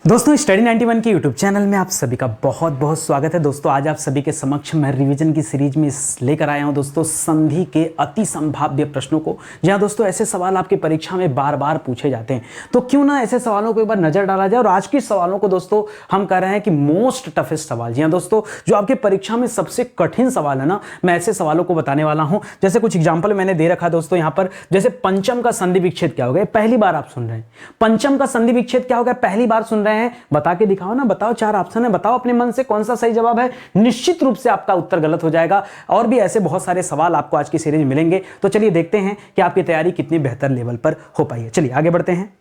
दोस्तों स्टडी 91 के YouTube channel में आप सभी का बहुत बहुत स्वागत है। दोस्तों आज आप सभी के समक्ष मैं रिवीजन की सीरीज में लेकर आया हूं दोस्तों संधि के अति संभाव्य प्रश्नों को। जहां दोस्तों ऐसे सवाल आपकी परीक्षा में बार बार पूछे जाते हैं, तो क्यों ना ऐसे सवालों को एक बार नजर डाला जाए। और आज के सवालों को दोस्तों हम कह रहे हैं कि मोस्ट टफेस्ट सवाल। जी हाँ दोस्तों, जो आपके परीक्षा में सबसे कठिन सवाल है ना, मैं ऐसे सवालों को बताने वाला हूं। जैसे कुछ एग्जाम्पल मैंने दे रखा दोस्तों यहाँ पर। जैसे पंचम का संधि विच्छेद क्या हो गया, पहली बार आप सुन रहे हैं। पंचम का संधि विच्छेद क्या हो गया, पहली बार सुन रहे हैं। बता के दिखाओ ना, बताओ, 4 ऑप्शन है, बताओ अपने मन से कौन सा सही जवाब है। निश्चित रूप से आपका उत्तर गलत हो जाएगा। और भी ऐसे बहुत सारे सवाल आपको आज की सीरीज में मिलेंगे। तो चलिए देखते हैं कि आपकी तैयारी कितनी बेहतर लेवल पर हो पाई है। चलिए आगे बढ़ते हैं।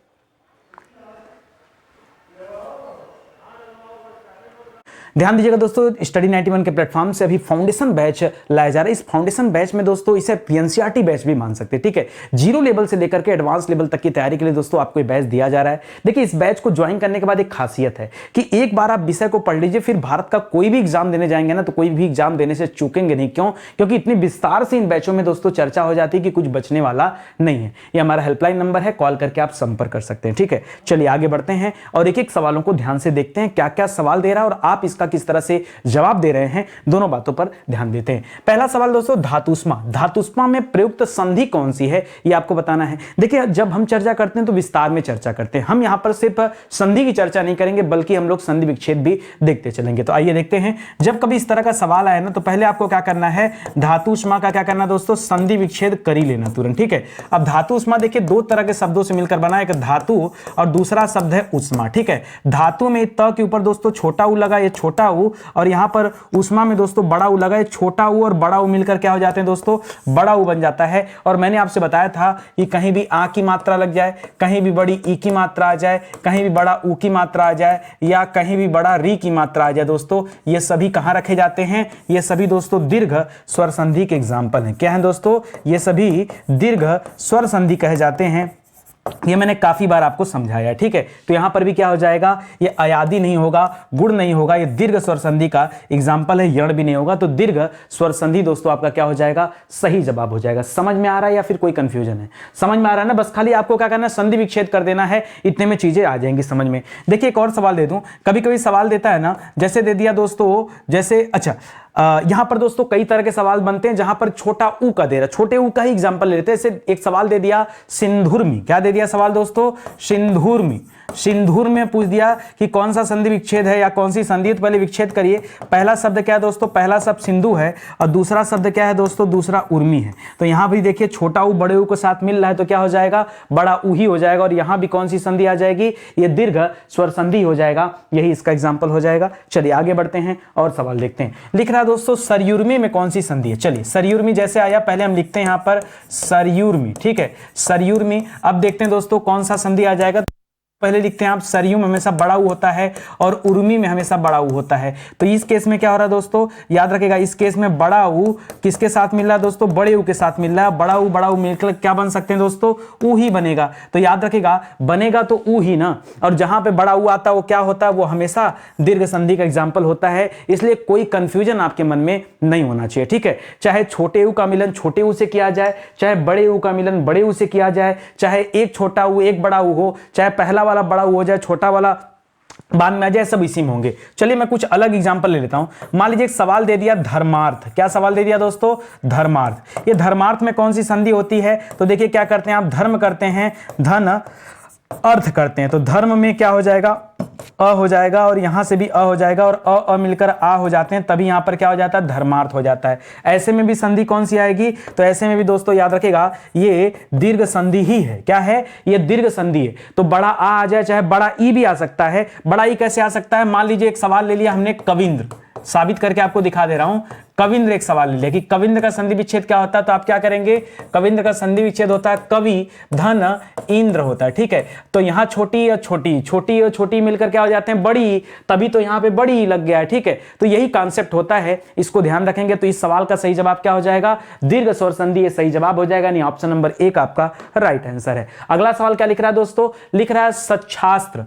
ध्यान दीजिएगा दोस्तों, स्टडी 91 के प्लेटफॉर्म से अभी फाउंडेशन बैच लाया जा रहा है। इस फाउंडेशन बैच में दोस्तों इसे एनसीईआरटी बैच भी मान सकते हैं, ठीक है। जीरो लेवल से लेकर के एडवांस लेवल तक की तैयारी के लिए दोस्तों आपको ये बैच दिया जा रहा है। देखिए इस बैच को ज्वाइन करने के बाद एक खासियत है कि एक बार आप विषय को पढ़ लीजिए, फिर भारत का कोई भी एग्जाम देने जाएंगे ना, तो कोई भी एग्जाम देने से चूकेंगे नहीं। क्यों? क्योंकि इतनी विस्तार से इन बैचों में दोस्तों चर्चा हो जाती है कि कुछ बचने वाला नहीं है। ये हमारा हेल्पलाइन नंबर है, कॉल करके आप संपर्क कर सकते हैं, ठीक है। चलिए आगे बढ़ते हैं और एक एक सवालों को ध्यान से देखते हैं, क्या क्या सवाल दे रहा है और आप इसका किस तरह से जवाब दे रहे हैं, दोनों बातों पर ध्यान देते हैं। पहला सवाल दोस्तों, धातुष्मा। धातुष्मा में प्रयुक्त संधि कौन सी है, यह आपको बताना है। देखिए जब हम चर्चा करते हैं तो विस्तार में चर्चा करते हैं। हम यहां पर सिर्फ संधि की चर्चा नहीं करेंगे, बल्कि हम लोग संधि विच्छेद भी देखते चलेंगे। तो आइए देखते हैं, जब कभी इस तरह का सवाल आए ना, तो पहले आपको क्या करना है, धातुष्मा का क्या करना दोस्तों, संधि विच्छेद कर ही लेना तुरंत, ठीक है। अब धातुष्मा देखिए दो तरह के शब्दों से मिलकर बना है, एक धातु और दूसरा शब्द है उष्मा, ठीक है। धातु में त के ऊपर दोस्तों छोटा उ लगा, ये छोटा उ, और यहां पर उष्मा में दोस्तों बड़ा उ लगा। छोटा उ और बड़ा उ मिलकर क्या हो जाते हैं दोस्तों, बड़ा उ बन जाता है। और मैंने आपसे बताया था कि कहीं भी आ की मात्रा लग जाए, कहीं भी बड़ी ई की मात्रा आ जाए, कहीं भी बड़ा उ की मात्रा आ जाए, या कहीं भी बड़ा री की मात्रा आ जाए दोस्तों, ये सभी कहां रखे जाते हैं, ये सभी दोस्तों दीर्घ स्वर संधि के एग्जाम्पल हैं। क्या है दोस्तों, ये सभी दीर्घ स्वर संधि कहे जाते हैं। ये मैंने काफी बार आपको समझाया, ठीक है। तो यहां पर भी क्या हो जाएगा, ये अयादि नहीं होगा, गुण नहीं होगा, ये दीर्घ स्वर संधि का एग्जाम्पल है, यण भी नहीं होगा। तो दीर्घ स्वर संधि दोस्तों आपका क्या हो जाएगा, सही जवाब हो जाएगा। समझ में आ रहा है या फिर कोई कंफ्यूजन है? समझ में आ रहा है ना, बस खाली आपको क्या करना है, संधि विच्छेद कर देना है, इतने में चीजें आ जाएंगी समझ में। देखिए एक और सवाल दे दूं, कभी कभी सवाल देता है ना, जैसे दे दिया दोस्तों, जैसे अच्छा यहां पर दोस्तों कई तरह के सवाल बनते हैं जहां पर छोटा ऊ का दे रहा, छोटे ऊ का ही एग्जांपल ले लेते हैं। जैसे एक सवाल दे दिया सिंधुर्मी, क्या दे दिया सवाल दोस्तों, सिंधुर्मी। सिंधुर में पूछ दिया कि कौन सा संधि विच्छेद है या कौन सी संधि। तो पहले विच्छेद करिए। पहला शब्द क्या है दोस्तों, पहला शब्द सिंधु है, और दूसरा शब्द क्या है दोस्तों, दूसरा उर्मी है। तो यहां भी देखिए छोटा ऊ बड़े ऊ के साथ मिल रहा है, तो क्या हो जाएगा, बड़ा ऊ ही हो जाएगा। और यहां भी कौन सी संधि आ जाएगी, ये दीर्घ स्वर संधि हो जाएगा, यही इसका एग्जाम्पल हो जाएगा। चलिए आगे बढ़ते हैं और सवाल देखते हैं। लिख रहा है दोस्तों सरयुर्मी में कौन सी संधि है। चलिए सरयुर्मी जैसे आया, पहले हम लिखते हैं यहां पर सरयुर्मी, ठीक है, सरयुर्मी। अब देखते हैं दोस्तों कौन सा संधि आ जाएगा। पहले लिखते हैं आप, सरयू में हमेशा बड़ा ऊ होता है और उर्मी में हमेशा बड़ा ऊ होता है। तो इस केस में क्या हो रहा है दोस्तों, याद रखेगा, इस केस में बड़ा ऊ किसके साथ मिल रहा है दोस्तों, बड़े ऊ के साथ मिल रहा है। बड़ा ऊ मिलकर क्या बन सकते हैं दोस्तों, ऊ ही बनेगा। तो याद रखेगा, बनेगा तो ऊ ही ना, और जहां पे बड़ा ऊ आता है वो क्या होता है, वो हमेशा दीर्घ संधि का एग्जाम्पल होता है। इसलिए कोई कंफ्यूजन आपके मन में नहीं होना चाहिए, ठीक है। चाहे छोटे ऊ का मिलन छोटे ऊ से किया जाए, चाहे बड़े ऊ का मिलन बड़े ऊ से किया जाए, चाहे एक छोटा ऊ एक बड़ा ऊ हो, चाहे पहला वाला बड़ा हो जाए, छोटा वाला बाद में आ जाए, सब इसी में होंगे। चलिए मैं कुछ अलग एग्जांपल ले लेता हूं। मान लीजिए एक सवाल दे दिया धर्मार्थ। क्या सवाल दे दिया दोस्तों, धर्मार्थ। ये धर्मार्थ में कौन सी संधि होती है, तो देखिए क्या करते हैं आप, धर्म करते हैं, धन अर्थ करते हैं। तो धर्म में क्या हो जाएगा, अ हो जाएगा, और यहां से भी अ हो जाएगा, और अ मिलकर आ हो जाते हैं, तभी यहां पर क्या हो जाता है, धर्मार्थ हो जाता है। ऐसे में भी संधि कौन सी आएगी, तो ऐसे में भी दोस्तों याद रखेगा, ये दीर्घ संधि ही है। क्या है, ये दीर्घ संधि है। तो बड़ा आ जाए, चाहे बड़ा ई भी आ सकता है। बड़ा ई कैसे आ सकता है, मान लीजिए एक सवाल ले लिया हमने कविंद्र, साबित करके आपको दिखा दे रहा हूं। कविंद्र एक सवाल ले लिया कि कविंद्र का संधि विच्छेद क्या होता है, तो आप क्या करेंगे, कविंद्र का संधि विच्छेद होता है कवि धन इंद्र होता है, ठीक है। तो यहां छोटी और छोटी, छोटी और छोटी मिलकर क्या हो जाते हैं, बड़ी, तभी तो यहां पे बड़ी लग गया है, ठीक है। तो यही कॉन्सेप्ट होता है, इसको ध्यान रखेंगे। तो इस सवाल का सही जवाब क्या हो जाएगा, दीर्घ स्वर संधि, ये सही जवाब हो जाएगा। नहीं, ऑप्शन नंबर 1 आपका राइट आंसर है। अगला सवाल क्या लिख रहा है दोस्तों, लिख रहा है सच्छास्त्र।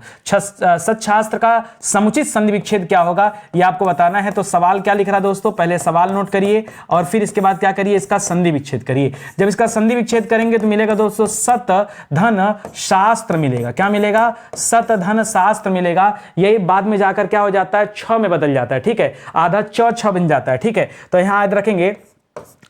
सच्छास्त्र का समुचित संधि विच्छेद क्या होगा, ये आपको बताना है। तो सवाल क्या लिख रहा है दोस्तों, पहले सवाल सवाल नोट करिए और फिर इसके बाद क्या करिए, इसका संधि विच्छेद करिए। जब इसका संधि विच्छेद करेंगे तो मिलेगा दोस्तों सत धन शास्त्र मिलेगा। क्या मिलेगा? सत धन शास्त्र मिलेगा। यही बाद में जाकर क्या हो जाता है, छ में बदल जाता है। ठीक है, आधा च छ बन जाता है। ठीक है, तो यहां याद रखेंगे,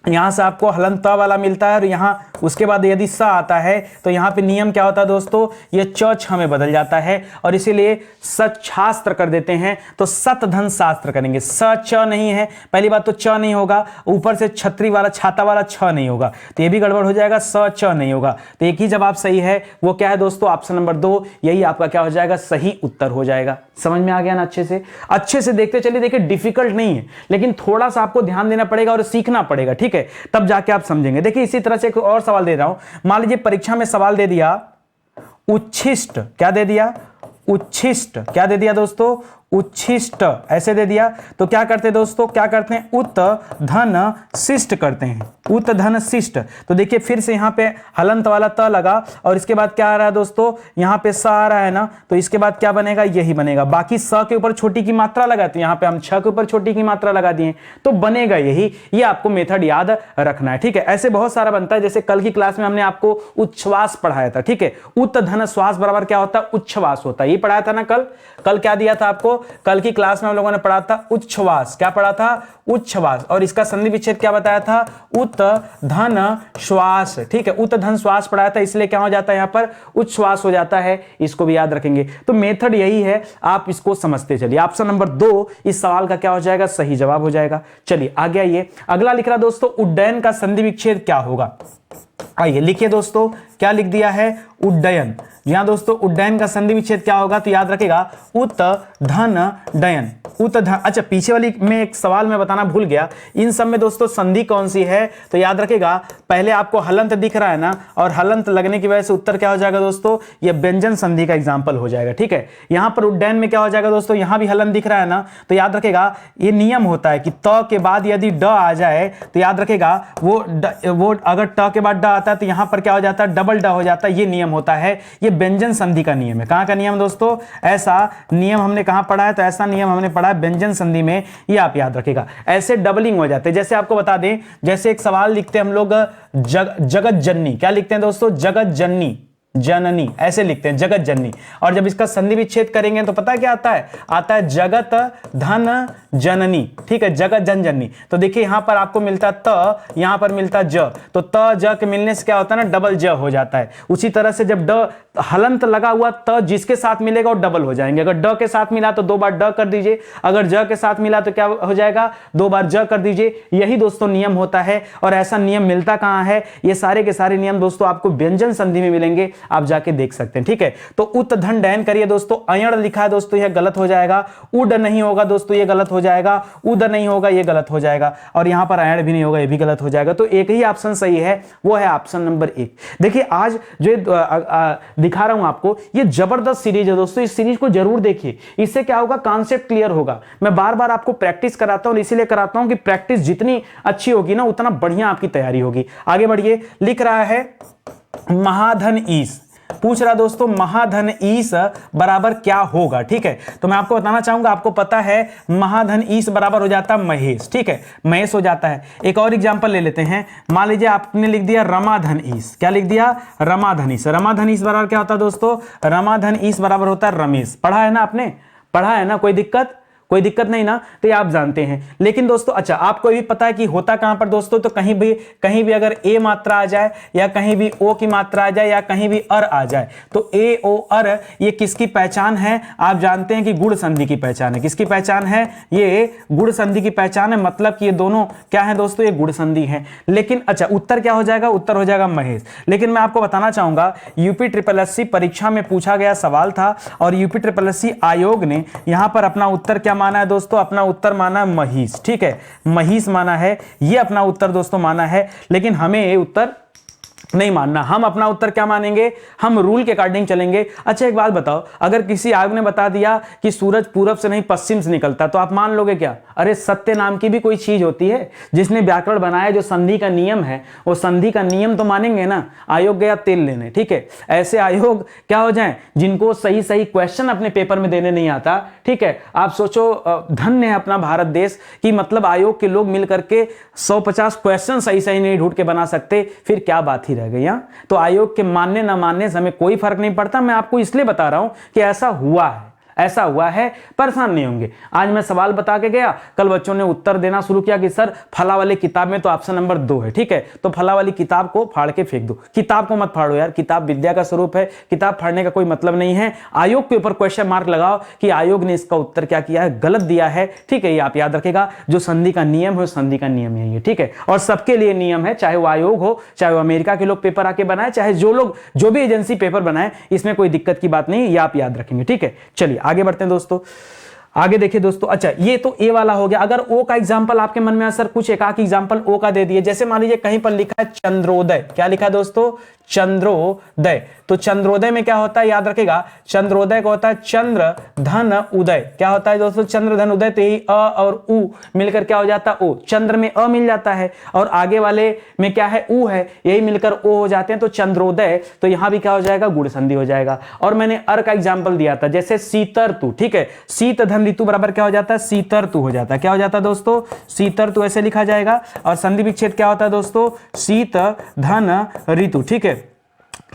यहां से आपको हलन त वाला मिलता है और यहां उसके बाद यदि स आता है तो यहां पे नियम क्या होता है दोस्तों, ये च छ में बदल जाता है और इसीलिए सच्छास्त्र कर देते हैं। तो सत धन शास्त्र करेंगे। स च नहीं है, पहली बात तो च नहीं होगा, ऊपर से छतरी वाला छाता वाला छ नहीं होगा, तो ये भी गड़बड़ हो जाएगा, स च नहीं होगा। तो एक ही जवाब सही है, वो क्या है दोस्तों, ऑप्शन नंबर 2, यही आपका क्या हो जाएगा, सही उत्तर हो जाएगा। समझ में आ गया ना? अच्छे से देखते चलिए। देखिए डिफिकल्ट नहीं है, लेकिन थोड़ा सा आपको ध्यान देना पड़ेगा और सीखना पड़ेगा। ठीक है, तब जाके आप समझेंगे। देखिए इसी तरह से एक और सवाल दे रहा हूं। मान लीजिए परीक्षा में सवाल दे दिया उच्छिष्ट, क्या दे दिया, उच्छिष्ट, क्या दे दिया दोस्तों, उच्छिष्ट, ऐसे दे दिया तो क्या करते हैं दोस्तों, क्या करते हैं, उत धन शिष्ट करते हैं, उत धन शिष्ट। तो देखिए फिर से यहाँ पे हलंत वाला त लगा और इसके बाद क्या आ रहा है दोस्तों, यहाँ पे स आ रहा है ना, तो इसके बाद क्या बनेगा, यही बनेगा। बाकी स के ऊपर छोटी की मात्रा लगा, तो यहाँ पे हम छ के ऊपर छोटी की मात्रा लगा दिए तो बनेगा यही। ये आपको मेथड याद रखना है। ठीक है, ऐसे बहुत सारा बनता है। जैसे कल की क्लास में हमने आपको उच्छ्वास पढ़ाया था। ठीक है, उत धन श्वास बराबर क्या होता है, उच्छ्वास होता है। ये पढ़ाया था ना कल। कल क्या दिया था आपको, कल की क्लास में हम लोगों ने पढ़ा था उच्छ्वास। क्या पढ़ा था, उच्छ्वास। और इसका संधि विच्छेद क्या बताया था, उत धन श्वास। ठीक है, उत धन श्वास पढ़ाया था, इसलिए क्या हो जाता है, यहां पर उच्छ्वास हो जाता है। इसको भी याद रखेंगे। तो मेथड यही है, आप इसको समझते चलिए। ऑप्शन नंबर 2 इस सवाल का क्या हो जाएगा, सही जवाब हो जाएगा। चलिए आगे आइए, अगला लिख रहा दोस्तों, उड्डयन का संधि विच्छेद क्या होगा। आइए लिखिए दोस्तों, क्या लिख दिया है, उड्डयन। यहां दोस्तों उड्डयन का संधि विच्छेद क्या होगा, तो याद रखेगा उत धन डयन, उत धन। अच्छा, पीछे वाली में एक सवाल मैं बताना भूल गया, इन सब में दोस्तों संधि कौन सी है, तो याद रखेगा पहले आपको हलंत दिख रहा है ना, और हलंत लगने की वजह से उत्तर क्या हो जाएगा दोस्तों, ये व्यंजन संधि का एग्जाम्पल हो जाएगा। ठीक है, यहां पर उड्डयन में क्या हो जाएगा दोस्तों, यहां भी हलंत दिख रहा है ना, तो याद रखेगा ये नियम होता है कि त के बाद यदि ड आ जाए तो याद रखेगा वो अगर ट के बाद ड आता है तो यहां पर क्या हो जाता है, डबल ड हो जाता है। ये नियम होता है, ये व्यंजन संधि का नियम है। कहां का नियम दोस्तों, ऐसा नियम हमने कहां पढ़ा है, तो ऐसा नियम हमने पढ़ा है व्यंजन संधि में। ये आप याद रखेगा, ऐसे डबलिंग हो जाते हैं। जैसे आपको बता दें, जैसे एक सवाल लिखते हैं हम लोग, जगत जननी, क्या लिखते हैं दोस्तों, जगत जननी, जननी, ऐसे लिखते हैं जगत जननी। और जब इसका संधि विच्छेद करेंगे तो पता क्या आता है, आता है जगत धन जननी। ठीक है, जगत जन जननी। तो देखिए यहां पर आपको मिलता त, यहां पर मिलता ज, तो त ज के मिलने से क्या होता है ना, डबल ज हो जाता है। उसी तरह से जब ड हलंत लगा हुआ त जिसके साथ मिलेगा वो डबल हो जाएंगे। अगर ड के साथ मिला तो 2 बार ड कर दीजिए, अगर ज के साथ मिला तो क्या हो जाएगा, 2 बार ज कर दीजिए। यही दोस्तों नियम होता है। और ऐसा नियम मिलता कहां है, ये सारे के सारे नियम दोस्तों आपको व्यंजन संधि में मिलेंगे, आप जाके देख सकते हैं। ठीक है, तो उत धन डयन करिए दोस्तों। अयण लिखा है दोस्तों, यह गलत हो जाएगा। उड नहीं होगा दोस्तों, ये गलत हो जाएगा। उद नहीं होगा, ये गलत हो जाएगा। और यहां पर अयण भी नहीं होगा, ये भी गलत हो जाएगा। तो एक ही ऑप्शन सही है, वो है ऑप्शन नंबर 1। देखिए आज जो दिखा रहा हूं आपको, ये जबरदस्त सीरीज है दोस्तों। इस सीरीज को जरूर देखिए, इससे क्या होगा, कॉन्सेप्ट क्लियर होगा। मैं बार बार आपको प्रैक्टिस कराता हूं, इसीलिए कराता हूं कि प्रैक्टिस जितनी अच्छी होगी ना, उतना बढ़िया आपकी तैयारी होगी। आगे बढ़िए, लिख रहा है महाधन ईश, पूछ रहा दोस्तों महाधन ईश बराबर क्या होगा। ठीक है, तो मैं आपको बताना चाहूंगा, आपको पता है महाधन ईश बराबर हो जाता है महेश। ठीक है, महेश हो जाता है। एक और एग्जांपल ले लेते हैं। मान लीजिए आपने लिख दिया रमाधन ईश, क्या लिख दिया, रमाधन ईश। रमाधन ईश बराबर क्या होता है दोस्तों, रमाधन ईश बराबर होता है रमेश। पढ़ा है ना आपने, पढ़ा है ना, कोई दिक्कत, कोई दिक्कत नहीं ना, तो ये आप जानते हैं। लेकिन दोस्तों अच्छा, आपको भी पता है कि होता कहां पर दोस्तों, तो कहीं भी अगर ए मात्रा आ जाए, या कहीं भी ओ की मात्रा आ जाए, या कहीं भी अर आ जाए, तो ए ओ अर ये किसकी पहचान है, आप जानते हैं कि गुण संधि की पहचान है। किसकी पहचान है, ये गुण संधि की पहचान है। मतलब कि ये दोनों क्या है दोस्तों, ये गुण संधि है। लेकिन अच्छा, उत्तर क्या हो जाएगा, उत्तर हो जाएगा महेश। लेकिन मैं आपको बताना चाहूंगा, यूपी SSS परीक्षा में पूछा गया सवाल था, और यूपी SSS आयोग ने यहां पर अपना उत्तर क्या माना है दोस्तों, अपना उत्तर माना है महिष। ठीक है, महिष माना है, ये अपना उत्तर दोस्तों माना है। लेकिन हमें ये उत्तर नहीं मानना, हम अपना उत्तर क्या मानेंगे, हम रूल के अकॉर्डिंग चलेंगे। अच्छा एक बात बताओ, अगर किसी आयोग ने बता दिया कि सूरज पूरब से नहीं पश्चिम से निकलता तो आप मान लोगे क्या? अरे सत्य नाम की भी कोई चीज होती है, जिसने व्याकरण बनाया, जो संधि का नियम है, वो संधि का नियम तो मानेंगे ना। आयोग गया तेल लेने, ठीक है। ऐसे आयोग क्या हो जाए जिनको सही सही क्वेश्चन अपने पेपर में देने नहीं आता, ठीक है। आप सोचो, धन्य है अपना भारत देश कि मतलब आयोग के लोग मिलकर के 150 क्वेश्चन सही सही नहीं ढूंढ के बना सकते, फिर क्या बात ही रह गई। तो आयोग के मानने ना मानने से हमें कोई फर्क नहीं पड़ता। मैं आपको इसलिए बता रहा हूं कि ऐसा हुआ है, ऐसा हुआ है, परेशान नहीं होंगे। आज मैं सवाल बता के गया, कल बच्चों ने उत्तर देना शुरू किया कि सर फला वाली किताब में तो ऑप्शन नंबर 2 है, ठीक है, तो फला वाली किताब को फाड़ के फेंक दो। किताब को मत फाड़ो यार, किताब विद्या का स्वरूप है, किताब फाड़ने का कोई मतलब नहीं है। आयोग के ऊपर क्वेश्चन मार्क लगाओ कि आयोग ने इसका उत्तर क्या किया है, गलत दिया है, ठीक है। ये आप याद रखेगा, जो संधि का नियम है संधि का नियम यही है, ठीक है। और सबके लिए नियम है, चाहे वो आयोग हो, चाहे वो अमेरिका के लोग पेपर आके बनाए, चाहे जो भी एजेंसी पेपर बनाए, इसमें कोई दिक्कत की बात नहीं, ये आप याद रखेंगे, ठीक है। चलिए आगे बढ़ते हैं दोस्तों, आगे देखिए दोस्तों। अच्छा ये तो ए वाला हो गया। अगर ओ का एग्जांपल आपके मन में सर कुछ एकाक एग्जांपल ओ का दे दिए, जैसे मान लीजिए कहीं पर लिखा है चंद्रोदय, क्या लिखा है दोस्तों, चंद्रोदय। तो चंद्रोदय में क्या होता है, याद रखेगा, चंद्रोदय का होता है चंद्र धन उदय। क्या होता है दोस्तों, चंद्र धन उदय। तो यही अ और उ मिलकर क्या हो जाता है, ओ। चंद्र में अ मिल जाता है और आगे वाले में क्या है, उ है, यही मिलकर ओ हो जाते हैं, तो चंद्रोदय। तो यहां भी क्या हो जाएगा, गुण संधि हो जाएगा। और मैंने अर का एग्जाम्पल दिया था, जैसे शीत ऋतु, ठीक है, शीत धन ऋतु बराबर क्या हो जाता है, शीत ऋतु हो जाता है। क्या हो जाता है दोस्तों, शीत ऋतु, ऐसे लिखा जाएगा। और संधि विच्छेद क्या होता है दोस्तों, शीत धन ऋतु, ठीक है,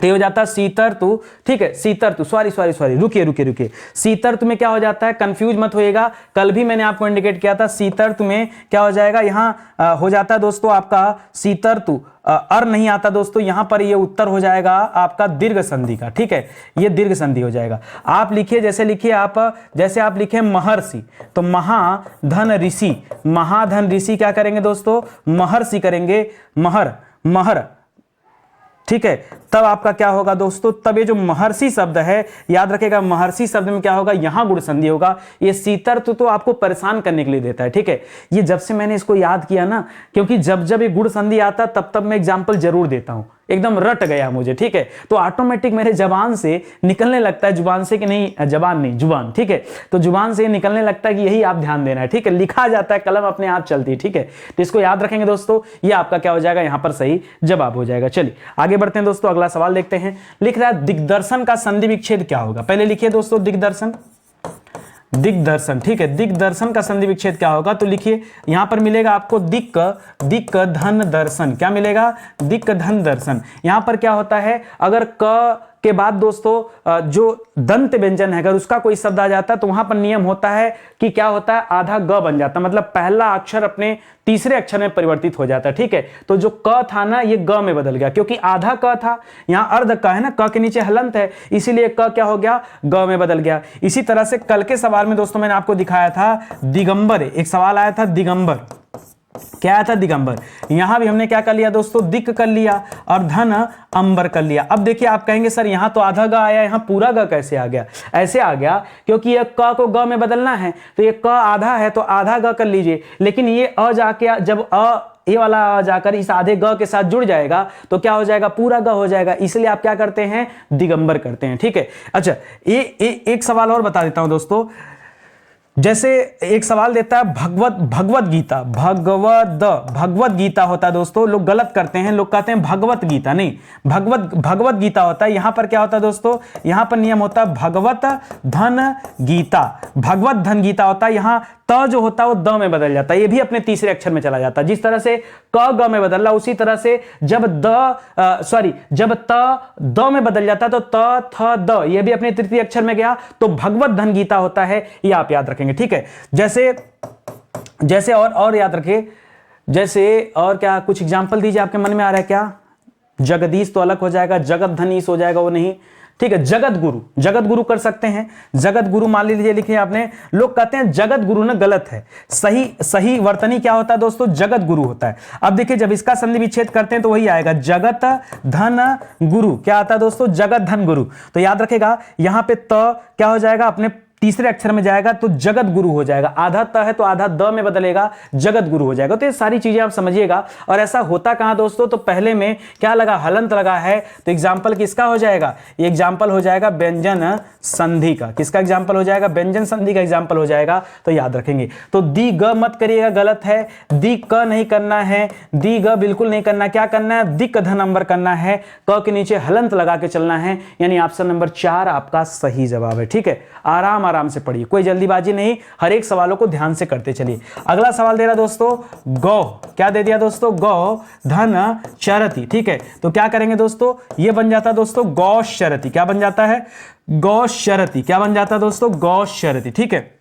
तो हो जाता है शीत ऋतु, ठीक है, शीत ऋतु, सॉरी रुकिए। शीत ऋतु में क्या हो जाता है, कंफ्यूज मत होइएगा, कल भी मैंने आपको इंडिकेट किया था। शीत ऋतु में क्या हो जाएगा, यहां हो जाता है दोस्तों आपका शीत ऋतु, अर नहीं आता दोस्तों, यहां पर ये उत्तर हो जाएगा आपका दीर्घ संधि का, ठीक है, ये दीर्घ संधि हो जाएगा। आप लिखिए, जैसे लिखिए आप, जैसे आप लिखे महर्षि, तो महाधन ऋषि, महाधन ऋषि क्या करेंगे दोस्तों, महर्षि करेंगे, महर, ठीक है। तब आपका क्या होगा दोस्तों, तब ये जो महर्षि शब्द है, याद रखेगा, महर्षि शब्द में क्या होगा, यहां गुण संधि होगा। ये शीत ऋतु तो आपको परेशान करने के लिए देता है, ठीक है। ये जब से मैंने इसको याद किया ना, क्योंकि जब जब ये गुण संधि आता तब मैं एग्जाम्पल जरूर देता हूं, एकदम रट गया मुझे, ठीक है। तो ऑटोमेटिक मेरे जबान से निकलने लगता है, जुबान से कि नहीं, जबान नहीं, जुबान, ठीक है। तो जुबान से निकलने लगता है कि यही आप ध्यान देना है, ठीक है। लिखा जाता है, कलम अपने आप चलती है, ठीक है। तो इसको याद रखेंगे दोस्तों, ये आपका क्या हो जाएगा, यहां पर सही जवाब हो जाएगा। चलिए आगे बढ़ते हैं दोस्तों, अगला सवाल देखते हैं। लिख रहा है दिग्दर्शन का संधि विच्छेद क्या होगा। पहले लिखिए दोस्तों दिग्दर्शन, ठीक है, दिग्दर्शन का संधि विच्छेद क्या होगा। तो लिखिए, यहां पर मिलेगा आपको दिक् धन दर्शन। क्या मिलेगा, दिक् धन दर्शन। यहां पर क्या होता है, अगर क के बाद दोस्तों जो दंत व्यंजन है, अगर उसका कोई शब्द आ जाता है तो वहां पर नियम होता है कि क्या होता है, आधा ग बन जाता है, मतलब पहला अक्षर अपने तीसरे अक्षर में परिवर्तित हो जाता है, ठीक है। तो जो क था ना, ये ग में बदल गया, क्योंकि आधा क था, यहां अर्ध क है ना, क के नीचे हलंत है, इसीलिए क क्या हो गया, ग में बदल गया। इसी तरह से कल के सवाल में दोस्तों मैंने आपको दिखाया था दिगंबर, एक सवाल आया था दिगंबर, क्या आया था, दिगंबर। यहां भी हमने क्या कर लिया दोस्तों, दिक् कर लिया और धन अंबर कर लिया। अब देखिए आप कहेंगे सर यहां तो आधा ग आया, यहां पूरा ग कैसे आ गया। ऐसे आ गया क्योंकि ये क को ग में बदलना है, तो ये क आधा है तो आधा ग कर लीजिए, लेकिन ये अ जाके जब ये वाला जाकर इस आधे ग के साथ जुड़ जाएगा तो क्या हो जाएगा, पूरा ग हो जाएगा, इसलिए आप क्या करते हैं, दिगंबर करते हैं, ठीक है। अच्छा एक सवाल और बता देता हूं दोस्तों, जैसे एक सवाल देता है भगवत गीता होता है दोस्तों, लोग गलत करते हैं, लोग कहते हैं भगवत गीता, नहीं, भगवत गीता होता है। यहां पर क्या होता है दोस्तों, यहां पर नियम होता है भगवत धन गीता होता है। यहां त जो होता है वो द में बदल जाता है, ये भी अपने तीसरे अक्षर में चला जाता है। जिस तरह से क ग में बदल रहा, उसी तरह से जब त द में बदल जाता है तो त थ द, ये भी अपने तृतीय अक्षर में गया, तो भगवत धन गीता होता है, ये आप याद रखेंगे, ठीक है। जैसे और याद रखिए, जैसे और क्या कुछ एग्जांपल दीजिए, आपके मन में आ रहा है क्या, जगदीश तो अलग हो जाएगा, जगत धनीश हो जाएगा, वो नहीं, ठीक है। जगत गुरु कर सकते हैं, जगत गुरु मान लीजिए, लिखिए आपने, लोग कहते हैं जगत गुरु ना, गलत है, सही वर्तनी क्या होता है दोस्तों, जगत गुरु होता है। अब देखिए जब इसका संधि विच्छेद करते हैं तो वही आएगा, जगत धन गुरु, क्या आता है दोस्तों, जगत धन गुरु। तो याद रखेगा यहां पे त क्या हो जाएगा, अपने तीसरे अक्षर में जाएगा तो जगत गुरु हो जाएगा, आधा त है तो आधा द में बदलेगा, जगत गुरु हो जाएगा। तो ये सारी चीजें आप समझिएगा। और ऐसा होता कहां दोस्तों, तो पहले में क्या लगा, हलंत लगा है, तो एग्जाम्पल किसका हो जाएगा, ये एग्जाम्पल हो जाएगा व्यंजन संधि का। किसका एग्जाम्पल हो जाएगा, व्यंजन संधि का एग्जाम्पल हो जाएगा। तो याद रखेंगे। तो दी ग मत करिएगा, गलत है। दी क नहीं करना है, दी ग बिल्कुल नहीं करना। क्या करना है, दिक ध नंबर करना है, क के नीचे हलंत लगा के चलना है। यानी ऑप्शन नंबर 4 आपका सही जवाब है। ठीक है, आराम आराम से पढ़िए, कोई जल्दीबाजी नहीं, हर एक सवालों को ध्यान से करते चलिए। अगला सवाल दे रहा दोस्तों, गौ, क्या दे दिया दोस्तों, गौ धन चरति। ठीक है, तो क्या करेंगे दोस्तों, ये बन जाता दोस्तों गौश्चरति। क्या बन जाता है, गौश्चरति। क्या बन जाता दोस्तों, गौश्चरति। ठीक है,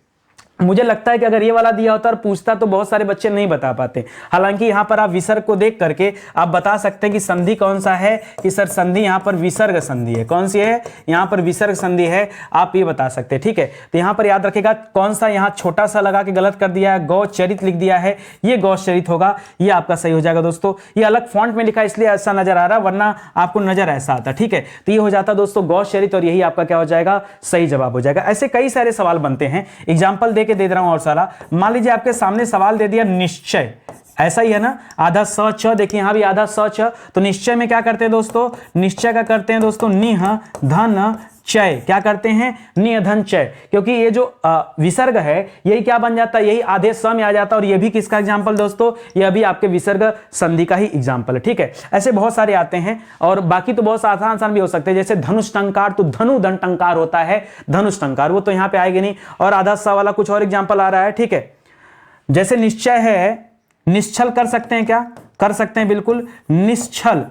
मुझे लगता है कि अगर ये वाला दिया होता और पूछता तो बहुत सारे बच्चे नहीं बता पाते। हालांकि यहां पर आप विसर्ग को देख करके आप बता सकते हैं कि संधि कौन सा है, कि सर संधि यहां पर विसर्ग संधि है। कौन सी है, यहां पर विसर्ग संधि है, आप ये बता सकते हैं। ठीक है, तो यहां पर याद रखेगा कौन सा, यहां छोटा सा लगा के गलत कर दिया है, गौचरित लिख दिया है, ये गौचरित होगा, ये आपका सही हो जाएगा दोस्तों। ये अलग फॉन्ट में लिखा है इसलिए ऐसा नजर आ रहा है, वरना आपको नजर ऐसा आता। ठीक है, तो ये हो जाता दोस्तों गौचरित, और यही आपका क्या हो जाएगा, सही जवाब हो जाएगा। ऐसे कई सारे सवाल बनते हैं, एग्जाम्पल दे रहा हूं और सारा। मान लीजिए आपके सामने सवाल दे दिया निश्चय, ऐसा ही है ना, आधा स छ, देखिए यहां भी आधा स छ। तो निश्चय में क्या करते हैं दोस्तों, निश्चय का करते हैं दोस्तों निह धन चय। क्या करते हैं, निह धन चय, क्योंकि ये जो विसर्ग है यही क्या बन जाता है, यही आधे स में आ जाता है। और ये भी किसका एग्जाम्पल दोस्तों, ये भी आपके विसर्ग संधि का ही एग्जाम्पल है। ठीक है, ऐसे बहुत सारे आते हैं, और बाकी तो बहुत आसान आसान भी हो सकते हैं। जैसे धनुष टंकार, तो धनु धन टंकार होता है, धनुष टंकार, वो तो यहां पे आएगी नहीं। और आधा स वाला कुछ और एग्जाम्पल आ रहा है। ठीक है, जैसे निश्चय है, निश्चल कर सकते हैं, क्या कर सकते हैं, बिल्कुल निश्चल,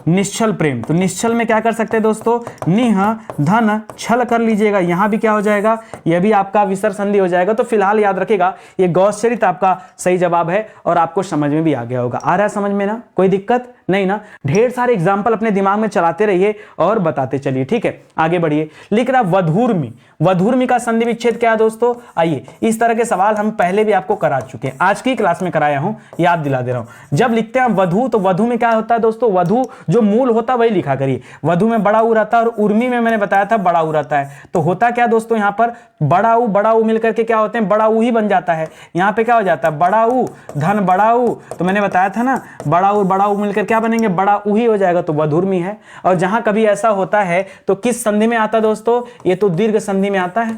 निश्चल प्रेम। तो निश्चल में क्या कर सकते हैं दोस्तों, निह धन छल कर लीजिएगा, यहां भी क्या हो जाएगा, यह भी आपका विसर्ग संधि हो जाएगा। तो फिलहाल याद रखेगा ये गौचरित आपका सही जवाब है, और आपको समझ में भी आ गया होगा। आ रहा है समझ में ना, कोई दिक्कत नहीं ना। ढेर सारे एग्जाम्पल अपने दिमाग में चलाते रहिए और बताते चलिए। ठीक है, आगे बढ़िए। लिख रहा वधूर्मी, वधूर्मी का संधि विच्छेद क्या है दोस्तों, आइए इस तरह के सवाल हम पहले भी आपको करा चुके हैं, आज की क्लास में कराया हूं, याद दिला दे रहा हूं। जब लिखते हैं वधु, तो वधु में क्या होता है दोस्तों, वधु जो मूल होता है वही लिखा करिए। वधु में बड़ा ऊ रहता है, और उर्मी में मैंने बताया था बड़ा ऊ रहता है। तो होता क्या दोस्तों, यहां पर बड़ा ऊ मिलकर के क्या होते हैं, बड़ा ऊ ही बन जाता है। यहां पे क्या हो जाता है, बड़ा ऊ धन बड़ा ऊ, तो मैंने बताया था ना, बड़ा ऊ मिलकर क्या बनेंगे, बड़ा ऊ ही हो जाएगा, तो वधूर्मी है। और जहां कभी ऐसा होता है तो किस संधि में आता है दोस्तों, ये तो दीर्घ संधि में आता है।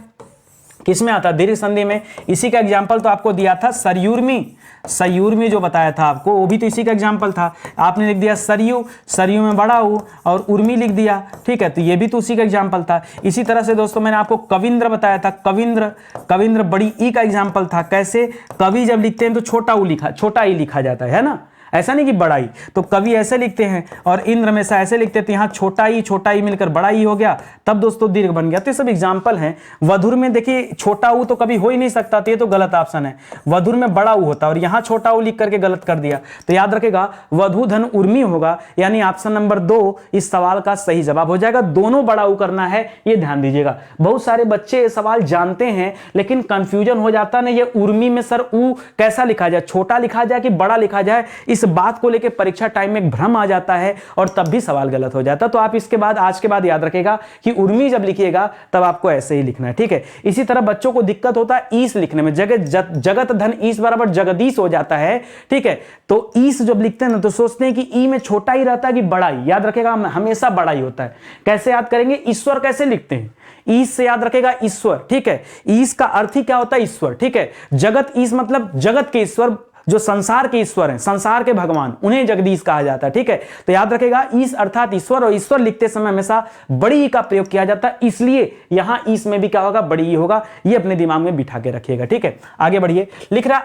किस में आता है, दीर्घ संधि में। इसी का एग्जाम्पल तो आपको दिया था सरयूर्मी, सयूर्मी जो बताया था आपको, वो भी तो इसी का एग्जाम्पल था। आपने लिख दिया सरयू, सरयू में बड़ा ऊ, और उर्मी लिख दिया। ठीक है, तो ये भी तो उसी का एग्जाम्पल था। इसी तरह से दोस्तों मैंने आपको कविंद्र बताया था, कविंद्र, कविंद्र बड़ी ई का एग्जाम्पल था। कैसे, कवि जब लिखते हैं तो छोटा ई लिखा जाता है ना, ऐसा नहीं कि बड़ा ई। तो कवि ऐसे लिखते हैं, और इंद्र में से ऐसे लिखते थे, यहां छोटा ई मिलकर बड़ा ई हो गया, तब दोस्तों दीर्घ बन गया। तो ये सब एग्जाम्पल हैं। वधुर में देखिए छोटा ऊ तो कभी हो ही नहीं सकता, तो ये तो गलत ऑप्शन है। वधुर में बड़ा ऊ होता है, और यहां छोटा ऊ लिख करके गलत कर दिया। तो याद रखेगा वधु धन उर्मी होगा, यानी ऑप्शन नंबर 2 इस सवाल का सही जवाब हो जाएगा। दोनों बड़ा ऊ करना है, ये ध्यान दीजिएगा। बहुत सारे बच्चे ये सवाल जानते हैं, लेकिन कंफ्यूजन हो जाता है, ये उर्मी में सर ऊ कैसा लिखा जाए, छोटा लिखा जाए कि बड़ा लिखा जाए, इस बात को लेकर परीक्षा टाइम में भ्रम आ जाता है, और तब भी सवाल गलत हो जाता है। तो आप इसके बाद, आज के बाद याद रखेगा कि उर्मी जब लिखिएगा तब आपको ऐसे ही लिखना है। ठीक है, इसी तरह बच्चों को दिक्कत होता है ईस लिखने में, जगत धन ईस बराबर जगदीश हो जाता है। ठीक है, तो ईस जब लिखते हैं ना तो सोचते हैं कि ई में छोटा ही रहता है कि बड़ा ही। याद रखेगा हमेशा बड़ा ही होता है। कैसे याद करेंगे, ईश्वर कैसे लिखते हैं, ईस से याद रखेगा ईश्वर। ठीक है, ईस का अर्थ ही क्या होता है, ईश्वर। ठीक है, जगत ईस मतलब जगत के ईश्वर, जो संसार के ईश्वर हैं, संसार के भगवान, उन्हें जगदीश कहा जाता है। ठीक है, तो याद रखेगा ईस अर्थात ईश्वर, और ईश्वर लिखते समय हमेशा बड़ी ई का प्रयोग किया जाता है, इसलिए यहां ईस में भी क्या होगा, बड़ी ई होगा। ये अपने दिमाग में बिठा के रखिएगा। ठीक है, आगे बढ़िए। लिख रहा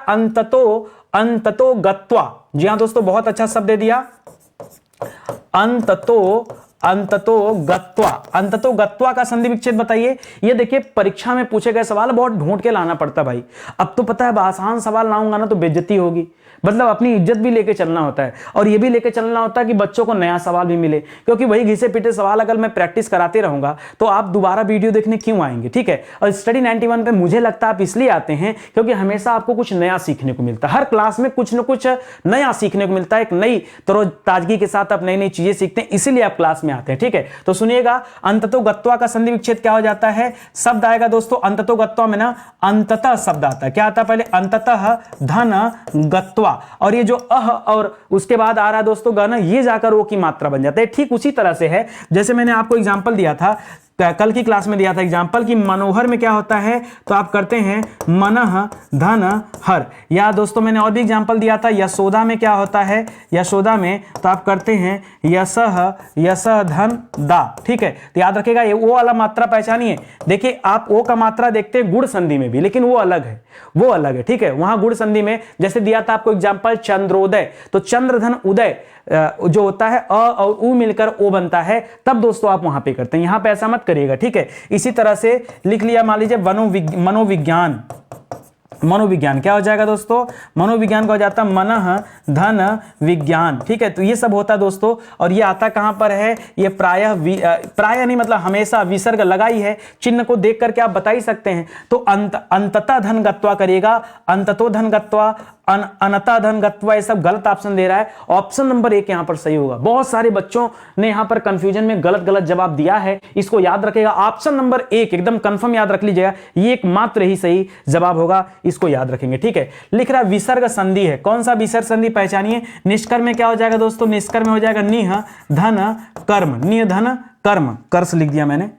अंततो गत्वा। जी हां दोस्तों, बहुत अच्छा शब्द दे दिया, अंततो गत्वा का संधि विच्छेद बताइए। ये देखिए परीक्षा में पूछे गए सवाल बहुत ढूंढ के लाना पड़ता भाई। अब तो पता है आसान सवाल लाऊंगा ना तो बेइज्जती होगी। मतलब अपनी इज्जत भी लेके चलना होता है और ये भी लेके चलना होता है कि बच्चों को नया सवाल भी मिले, क्योंकि वही घिसे पिटे सवाल अगर मैं प्रैक्टिस कराते रहूंगा तो आप दोबारा वीडियो देखने क्यों आएंगे, ठीक है। और स्टडी 91 पे मुझे लगता है आप इसलिए आते हैं क्योंकि हमेशा आपको कुछ नया सीखने को मिलता है, हर क्लास में कुछ ना कुछ नया सीखने को मिलता है, एक नई तरोताजगी के साथ आप नई नई चीजें सीखते हैं, इसीलिए आप क्लास में आते हैं, ठीक है। तो सुनिएगा, अंततो गत्वा का संधि विच्छेद क्या हो जाता है, शब्द आएगा दोस्तों अंततो गत्वा में ना अंततः शब्द आता है, क्या आता है पहले अंततः धन गत्वा, और ये जो अह और उसके बाद आ रहा है दोस्तों गण, ये जाकर ओ की मात्रा बन जाता है। ठीक उसी तरह से है जैसे मैंने आपको एग्जांपल दिया था, कल की क्लास में दिया था एग्जांपल कि मनोहर में क्या होता है, तो आप करते हैं मनः धन हर, या दोस्तों मैंने और भी एग्जांपल दिया था यशोदा में क्या होता है, यशोदा में तो आप करते हैं यशः यशः धन दा, ठीक है। तो याद रखिएगा ये वो वाला मात्रा पहचानिए, देखिए आप ओ का मात्रा देखते हैं गुण संधि में भी, लेकिन वो अलग है, वो अलग है, ठीक है। वहां गुण संधि में जैसे दिया था आपको एग्जांपल चंद्रोदय, तो चंद्रधन उदय जो होता है अ और उ मिलकर ओ बनता है, तब दोस्तों आप वहां पे करते हैं, यहां पे ऐसा मत करिएगा, ठीक है। इसी तरह से लिख लिया, मान लीजिए मनोविज्ञान, मनोविज्ञान क्या हो जाएगा दोस्तों, मनोविज्ञान का हो जाता है मनः धन विज्ञान, ठीक है। तो ये सब होता है दोस्तों, और ये आता कहां पर है, ये प्रायः नहीं मतलब हमेशा विसर्ग लगा ही है, चिन्ह को देख करके आप बता ही सकते हैं। तो अंततः धन गत्वा करिएगा, अंततो धन गत्वा, अनता धन गत्वा, ये सब गलत ऑप्शन दे रहा है, ऑप्शन नंबर 1 यहां पर सही होगा। बहुत सारे बच्चों ने यहां पर कंफ्यूजन में गलत गलत जवाब दिया है, इसको याद रखेगा, ऑप्शन नंबर 1 एकदम कंफर्म याद रख लीजिएगा, ये एकमात्र ही सही जवाब होगा, इसको याद रखेंगे, ठीक है। लिख रहा विसर्ग संधि है, कौन सा विसर्ग संधि पहचानिए, निष्कर्म में क्या हो जाएगा दोस्तों, निष्कर्म में हो जाएगा निह धन कर्म, निह धन कर्म, कर्स लिख दिया मैंने,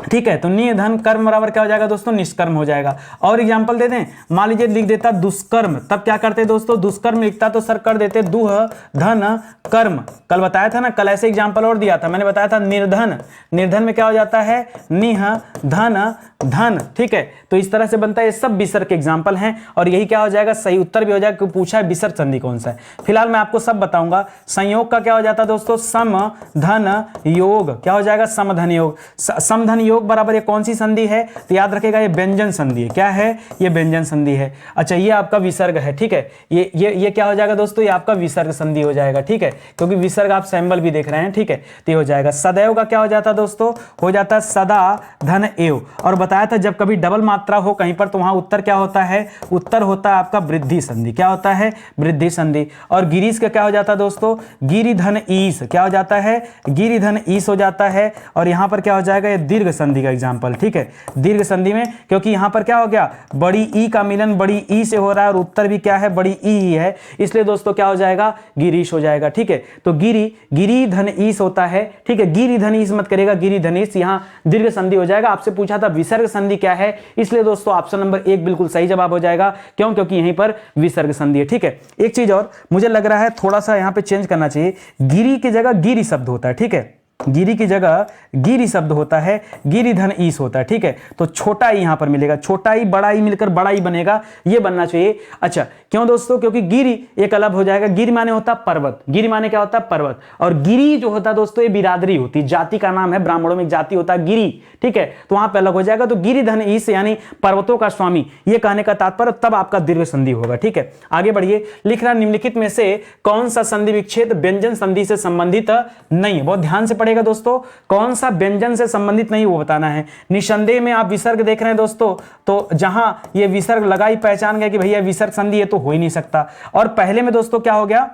ठीक है। तो निय धन कर्म बराबर क्या हो जाएगा दोस्तों, निष्कर्म हो जाएगा। और एग्जांपल दे दें, मान लीजिए लिख देता दुष्कर्म, तब क्या करते दोस्तों, दुष्कर्म लिखता तो सर कर देते दुह धन कर्म, कल बताया था ना, कल ऐसे एग्जांपल और दिया था, मैंने बताया था निर्धन, निर्धन में क्या हो जाता है निह धन धन, ठीक है। तो इस तरह से बनता है, ये सब विसर्ग के एग्जांपल हैं, और यही क्या हो जाएगा, सही उत्तर भी हो जाएगा, पूछा है विसर्ग संधि कौन सा है। फिलहाल मैं आपको सब बताऊंगा। संयोग का क्या हो जाता है दोस्तों, सम धन योग, क्या हो जाएगा, समधन योग, समधन योग बराबर ये कौन सी संधि है, तो याद रखेगा ये व्यंजन संधि है, क्या है, ये व्यंजन संधि है। अच्छा ये आपका विसर्ग है, ठीक है, ये क्या हो जाएगा दोस्तों, ये आपका विसर्ग संधि हो जाएगा, ठीक है, क्योंकि विसर्ग आप सैंबल भी देख रहे हैं, ठीक है। तो ये हो जाएगा। सदैव का क्या हो जाता है दोस्तों, हो जाता है सदा धन एव, और बताया था जब कभी डबल मात्रा हो कहीं पर तो वहां उत्तर क्या होता है, उत्तर होता है आपका वृद्धि संधि, क्या होता है, वृद्धि संधि। और गिरीश का क्या हो जाता है दोस्तों, गिरि धन ईश, क्या हो जाता है, गिरि धन ईश हो जाता है। और यहां पर क्या हो जाएगा, ये दीर्घ संधि का एग्जांपल, ठीक है, दीर्घ संधि में, क्योंकि यहां पर क्या हो गया, बड़ी ई का मिलन बड़ी ई से हो रहा है और उत्तर भी क्या है, बड़ी ई ही है, इसलिए दोस्तों क्या हो जाएगा, गिरीश हो जाएगा, ठीक है। तो गिरी धन ईश होता है, ठीक है, गिरि धन ईश मत करेगा, गिरि धन ईश, यहां दीर्घ संधि हो जाएगा। आपसे पूछा था विसर्ग संधि क्या है, इसलिए दोस्तों ऑप्शन नंबर 1 बिल्कुल सही जवाब हो जाएगा, क्यों, क्योंकि यहीं पर विसर्ग संधि है, ठीक है। एक चीज और मुझे लग रहा है थोड़ा सा यहां पे चेंज करना चाहिए, गिरी की जगह गिरी शब्द होता है, ठीक है, गिरी की जगह गिरी शब्द होता है, गिरि धन ईश होता है, ठीक है। तो छोटा ई यहां पर मिलेगा, छोटा ई बड़ा ई मिलकर बड़ा ई बनेगा, ये बनना चाहिए। अच्छा क्यों दोस्तों, क्योंकि गिरी एक अलग हो जाएगा, गिरी माने होता है पर्वत, गिरी माने क्या होता है, पर्वत, और गिरी जो होता है दोस्तों ये बिरादरी होती है, जाति का नाम है, ब्राह्मणों में एक जाति होता है गिरी, ठीक है, तो वहां पर अलग हो जाएगा। तो गिरि धन ईश यानी पर्वतों का स्वामी, ये कहने का तात्पर्य, तब आपका दीर्घ संधि होगा, ठीक है। आगे बढ़िए, लिख रहा निम्नलिखित में से कौन सा संधि विच्छेद व्यंजन संधि से संबंधित नहीं है, बहुत ध्यान से पढ़ेगा दोस्तों, कौन सा व्यंजन से संबंधित नहीं वो बताना है। निसंदेह में आप विसर्ग देख रहे हैं दोस्तों, तो जहां ये विसर्ग लगा ही पहचान गए कि भैया विसर्ग संधि है, तो हो ही नहीं सकता। और पहले में दोस्तों क्या हो गया,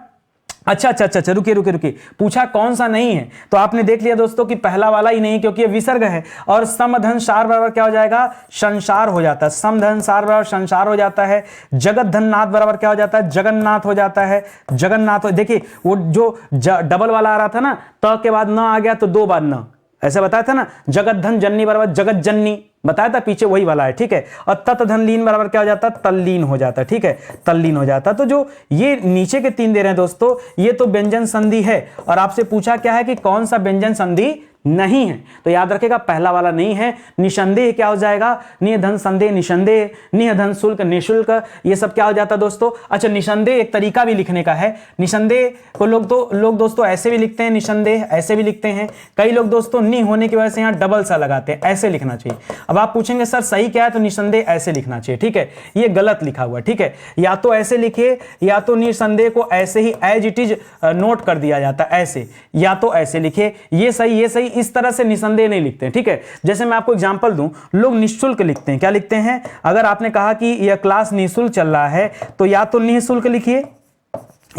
अच्छा रुकिए, पूछा कौन सा नहीं है, तो आपने देख लिया दोस्तों कि पहला वाला ही नहीं, क्योंकि ये विसर्ग है। और समधन सार बराबर क्या हो जाएगा, संसार हो जाता है, समधन सार बराबर संसार हो जाता है। जगत धन नाथ बराबर क्या हो जाता है, जगन्नाथ हो जाता है, जगन्नाथ। देखिए वो जो डबल वाला आ रहा था ना, त के बाद न आ गया तो 2 बार न, ऐसे बताया था ना, जगत धन जन्नी बराबर जगत जन्नी, बताया था पीछे वही वाला है, ठीक है। और तत् धन लीन बराबर क्या हो जाता है, तल्लीन हो जाता है, ठीक है, तल्लीन हो जाता है। तो जो ये नीचे के 3 दे रहे हैं दोस्तों, ये तो व्यंजन संधि है, और आपसे पूछा क्या है कि कौन सा व्यंजन संधि नहीं है। तो याद रखेगा पहला वाला नहीं है। निसंदेह क्या हो जाएगा, निह धन संदेह निसंदेह, निह धन शुल्क निःशुल्क, ये सब क्या हो जाता दोस्तों। अच्छा निसंदेह एक तरीका भी लिखने का है। निसंदेह को लोग दोस्तों ऐसे भी लिखते हैं, निसंदेह ऐसे भी लिखते हैं। कई लोग दोस्तों नि होने की वजह से यहाँ डबल सा लगाते हैं, ऐसे लिखना चाहिए। अब आप पूछेंगे सर सही क्या है, तो निसंदेह ऐसे लिखना चाहिए, ठीक है। ये गलत लिखा हुआ है, ठीक है। या तो ऐसे लिखिए या तो निसंदेह को ऐसे ही एज इट इज नोट कर दिया जाता है, ऐसे, या तो ऐसे लिखिए, ये सही ये सही, इस तरह से निसंदेह नहीं लिखते हैं, ठीक है। जैसे मैं आपको एग्जांपल दूं, लोग निःशुल्क लिखते हैं। क्या लिखते हैं, अगर आपने कहा कि यह क्लास निःशुल्क चल रहा है तो या तो निःशुल्क लिखिए,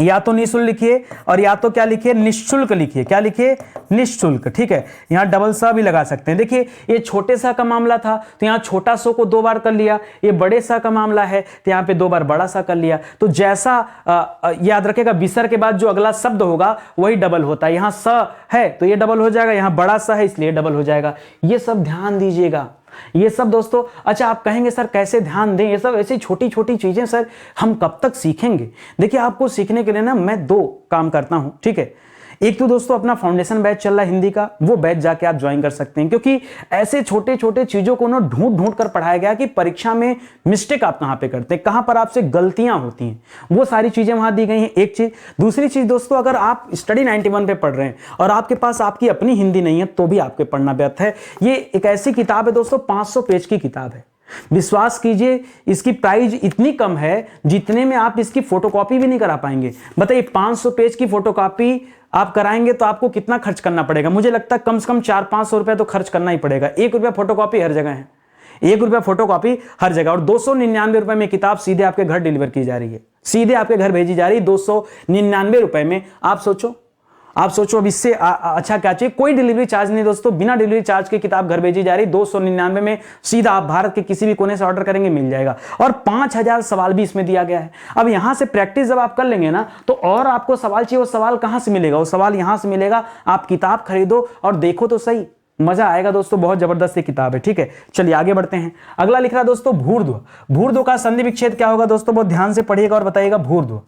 या तो निःशुल्क लिखिए, और या तो क्या लिखिए, निःशुल्क लिखिए। क्या लिखिए, निःशुल्क, ठीक है। यहां डबल सा भी लगा सकते हैं। देखिए ये छोटे सा का मामला था तो यहां छोटा सा को 2 बार कर लिया, ये बड़े सा का मामला है तो यहां पे 2 बार बड़ा सा कर लिया। तो जैसा याद रखेगा विसर्ग के बाद जो अगला शब्द होगा वही डबल होता है। यहां स है तो ये डबल हो जाएगा, यहां बड़ा सा है इसलिए डबल हो जाएगा। ये सब ध्यान दीजिएगा, ये सब दोस्तों। अच्छा आप कहेंगे सर कैसे ध्यान दें, ये सब ऐसी छोटी छोटी चीजें सर हम कब तक सीखेंगे। देखिए आपको सीखने के लिए ना मैं 2 काम करता हूं, ठीक है। एक तो दोस्तों अपना फाउंडेशन बैच चल रहा है हिंदी का, वो बैच जाके आप ज्वाइन कर सकते हैं, क्योंकि ऐसे छोटे छोटे चीजों को ना ढूंढ ढूंढ कर पढ़ाया गया कि परीक्षा में मिस्टेक आप कहां पे करते हैं, कहां पर आपसे गलतियां होती हैं, वो सारी चीजें वहां दी गई हैं। एक चीज। दूसरी चीज दोस्तों, अगर आप स्टडी 91 पे पढ़ रहे हैं और आपके पास आपकी अपनी हिंदी नहीं है तो भी आपके पढ़ना व्यर्थ है। ये एक ऐसी किताब है दोस्तों, 500 पेज की किताब है। विश्वास कीजिए इसकी प्राइस इतनी कम है जितने में आप इसकी फोटोकॉपी भी नहीं करा पाएंगे। बताइए 500 पेज की फोटोकॉपी आप कराएंगे तो आपको कितना खर्च करना पड़ेगा। मुझे लगता है कम से कम 400-500 रुपए तो खर्च करना ही पड़ेगा। 1 रुपया फोटोकॉपी हर जगह है, 1 रुपया फोटोकॉपी हर जगह, और 299 रुपए में किताब सीधे आपके घर डिलीवर की जा रही है, सीधे आपके घर भेजी जा रही है 299 रुपए में। आप सोचो अब इससे अच्छा क्या चाहिए। कोई डिलीवरी चार्ज नहीं दोस्तों, बिना डिलीवरी चार्ज की किताब घर भेजी जा रही 299 में, सीधा आप भारत के किसी भी कोने से ऑर्डर करेंगे मिल जाएगा, और 5000 सवाल भी इसमें दिया गया है। अब यहां से प्रैक्टिस जब आप कर लेंगे ना तो और आपको सवाल चाहिए, वो सवाल कहां से मिलेगा, वो सवाल यहां से मिलेगा। आप किताब खरीदो और देखो तो सही, मजा आएगा दोस्तों। बहुत जबरदस्त किताब है, ठीक है। चलिए आगे बढ़ते हैं। अगला लिख रहा दोस्तों भूर्ध्व। भूर्ध्व का संधि विच्छेद क्या होगा दोस्तों, बहुत ध्यान से पढ़िएगा और बताइएगा। भूर्ध्व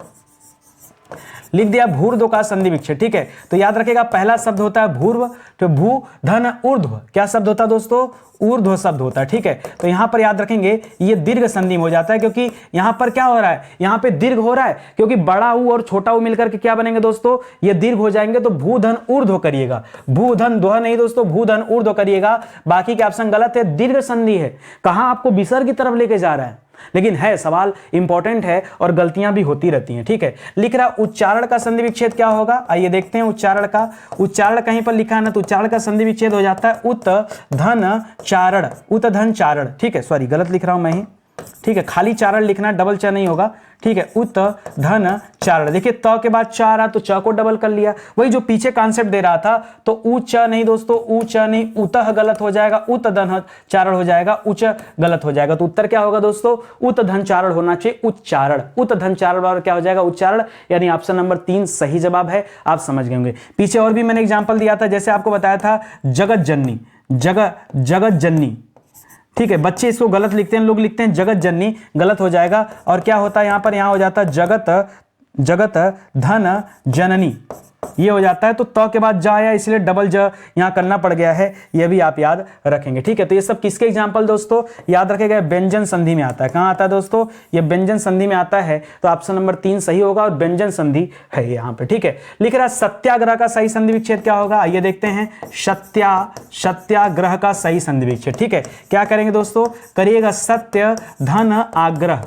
लिख दिया, भूर्ध्व का संधि विच्छेद, ठीक है। तो याद रखेगा पहला शब्द होता है भूर्व, तो भू धन ऊर्ध्व, क्या शब्द होता है दोस्तों, ऊर्ध्व शब्द होता है, ठीक है। तो यहां पर याद रखेंगे ये दीर्घ संधि हो जाता है, क्योंकि यहां पर क्या हो रहा है, यहां पे दीर्घ हो रहा है, क्योंकि बड़ा ऊ और छोटा ऊ मिलकर के क्या बनेंगे दोस्तों, ये दीर्घ हो जाएंगे। तो भूधन ऊर्ध्व करिएगा, भूधन दोहा नहीं दोस्तों, भूधन ऊर्ध्व करिएगा। बाकी के ऑप्शन गलत है, दीर्घ संधि है। कहां आपको विसर्ग की तरफ लेके जा रहा है, लेकिन है सवाल इंपॉर्टेंट है और गलतियां भी होती रहती हैं, ठीक है। लिख रहा उच्चारण का संधि विच्छेद क्या होगा, आइए देखते हैं। उच्चारण का, उच्चारण कहीं पर लिखा है ना, तो उच्चारण का संधि विच्छेद हो जाता है उत धन चारण, उत धन चारण, ठीक है। सॉरी गलत लिख रहा हूं मैं ही, ठीक है। खाली चारण लिखना, डबल च नहीं होगा, ठीक है। उत धन चारण, देखिए त के बाद चार आ तो च को डबल कर लिया, वही जो पीछे कॉन्सेप्ट दे रहा था। तो उच नहीं दोस्तों, उच नहीं, उतः गलत हो जाएगा, उत धन चारण हो जाएगा, उच गलत हो जाएगा। तो उत्तर क्या होगा दोस्तों, उत धन चारण होना चाहिए, उच्चारण, उत धन चारण और क्या हो जाएगा, उच्चारण। यानी ऑप्शन नंबर 3 सही जवाब है, आप समझ गए होंगे। पीछे और भी मैंने एग्जाम्पल दिया था, जैसे आपको बताया था जगत जननी, जगत जननी, ठीक है। बच्चे इसको गलत लिखते हैं, लोग लिखते हैं जगत जननी, गलत हो जाएगा। और क्या होता है यहां पर, यहां हो जाता है जगत धन जननी, ये हो जाता है। तो त के बाद जा आया, इसलिए डबल ज यहां करना पड़ गया है, ये भी आप याद रखेंगे, ठीक है। तो ये सब किसके एग्जांपल दोस्तों, याद रखेगा व्यंजन संधि में आता है। कहां आता है दोस्तों, ये व्यंजन संधि में आता है। तो ऑप्शन नंबर 3 सही होगा और व्यंजन संधि है यहां पे, ठीक है। लिख रहा सत्याग्रह का सही संधि विच्छेद क्या होगा, आइए देखते हैं। सत्याग्रह का सही संधि विच्छेद, ठीक है। क्या करेंगे दोस्तों, करिएगा सत्य धन आग्रह,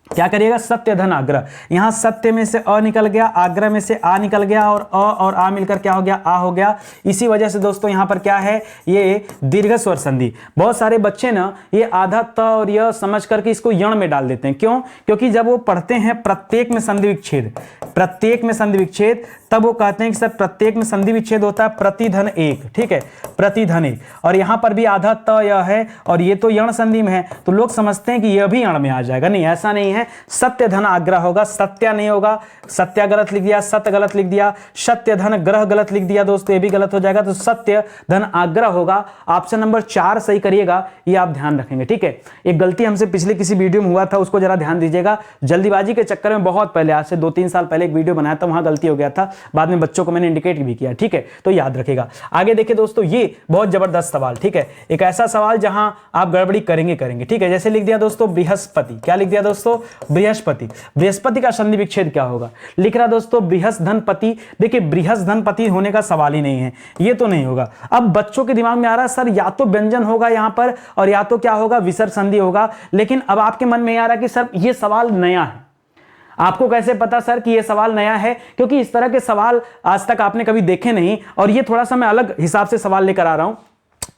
क्या करिएगा, सत्य धन आग्रह। यहां सत्य में से अ निकल गया, आग्रह में से आ निकल गया, और अ और आ मिलकर क्या हो गया, आ हो गया। इसी वजह से दोस्तों यहां पर क्या है, ये दीर्घ स्वर संधि। बहुत सारे बच्चे ना ये आधा त और य समझ करके इसको यण में डाल देते हैं। क्यों, क्योंकि जब वो पढ़ते हैं प्रत्येक में संधि विच्छेद, प्रत्येक में संधि विच्छेद, तब वो कहते हैं कि सर प्रत्येक में संधि विच्छेद होता है प्रतिधन 1, ठीक है, प्रतिधन 1। और यहां पर भी आधा त य है और ये तो यण संधि में है, तो लोग समझते हैं कि यह भी यण में आ जाएगा। नहीं, ऐसा नहीं है। सत्य धन आग्रह होगा, सत्या नहीं होगा, सत्या गलत लिख दिया, सत्य गलत लिख दिया, सत्य धन ग्रह गलत लिख दिया दोस्तों, ये भी गलत हो जाएगा। तो सत्य धन आग्रह होगा, ऑप्शन नंबर 4 सही करिएगा, ये आप ध्यान रखेंगे, ठीक है। एक गलती हमसे पिछले किसी वीडियो में हुआ था, उसको जरा ध्यान दीजिएगा। जल्दीबाजी के चक्कर में बहुत पहले, आज से 2-3 साल पहले एक वीडियो बनाया था, वहां गलती हो गया था, बाद में बच्चों को मैंने इंडिकेट भी किया, ठीक है, तो याद रखेगा। आगे देखिए दोस्तों, ये बहुत जबरदस्त सवाल, ठीक है, एक ऐसा सवाल जहां आप गड़बड़ी करेंगे, ठीक है। जैसे लिख दिया दोस्तों बृहस्पति, क्या लिख दिया दोस्तों, बृहस्पति। बृहस्पति का संधि विच्छेद क्या होगा, लिख रहा दोस्तों बृहस्धनपति। देखिए बृहस्धनपति होने का सवाल ही नहीं है, ये तो नहीं होगा। अब बच्चों के दिमाग में आ रहा है सर या तो व्यंजन होगा यहां पर और या तो क्या होगा, विसर्ग संधि होगा, लेकिन अब आपके मन में आ रहा है कि सर ये सवाल नया है। आपको कैसे पता सर कि यह सवाल नया है, क्योंकि इस तरह के सवाल आज तक आपने कभी देखे नहीं, और ये थोड़ा सा मैं अलग हिसाब से सवाल लेकर आ रहा हूं।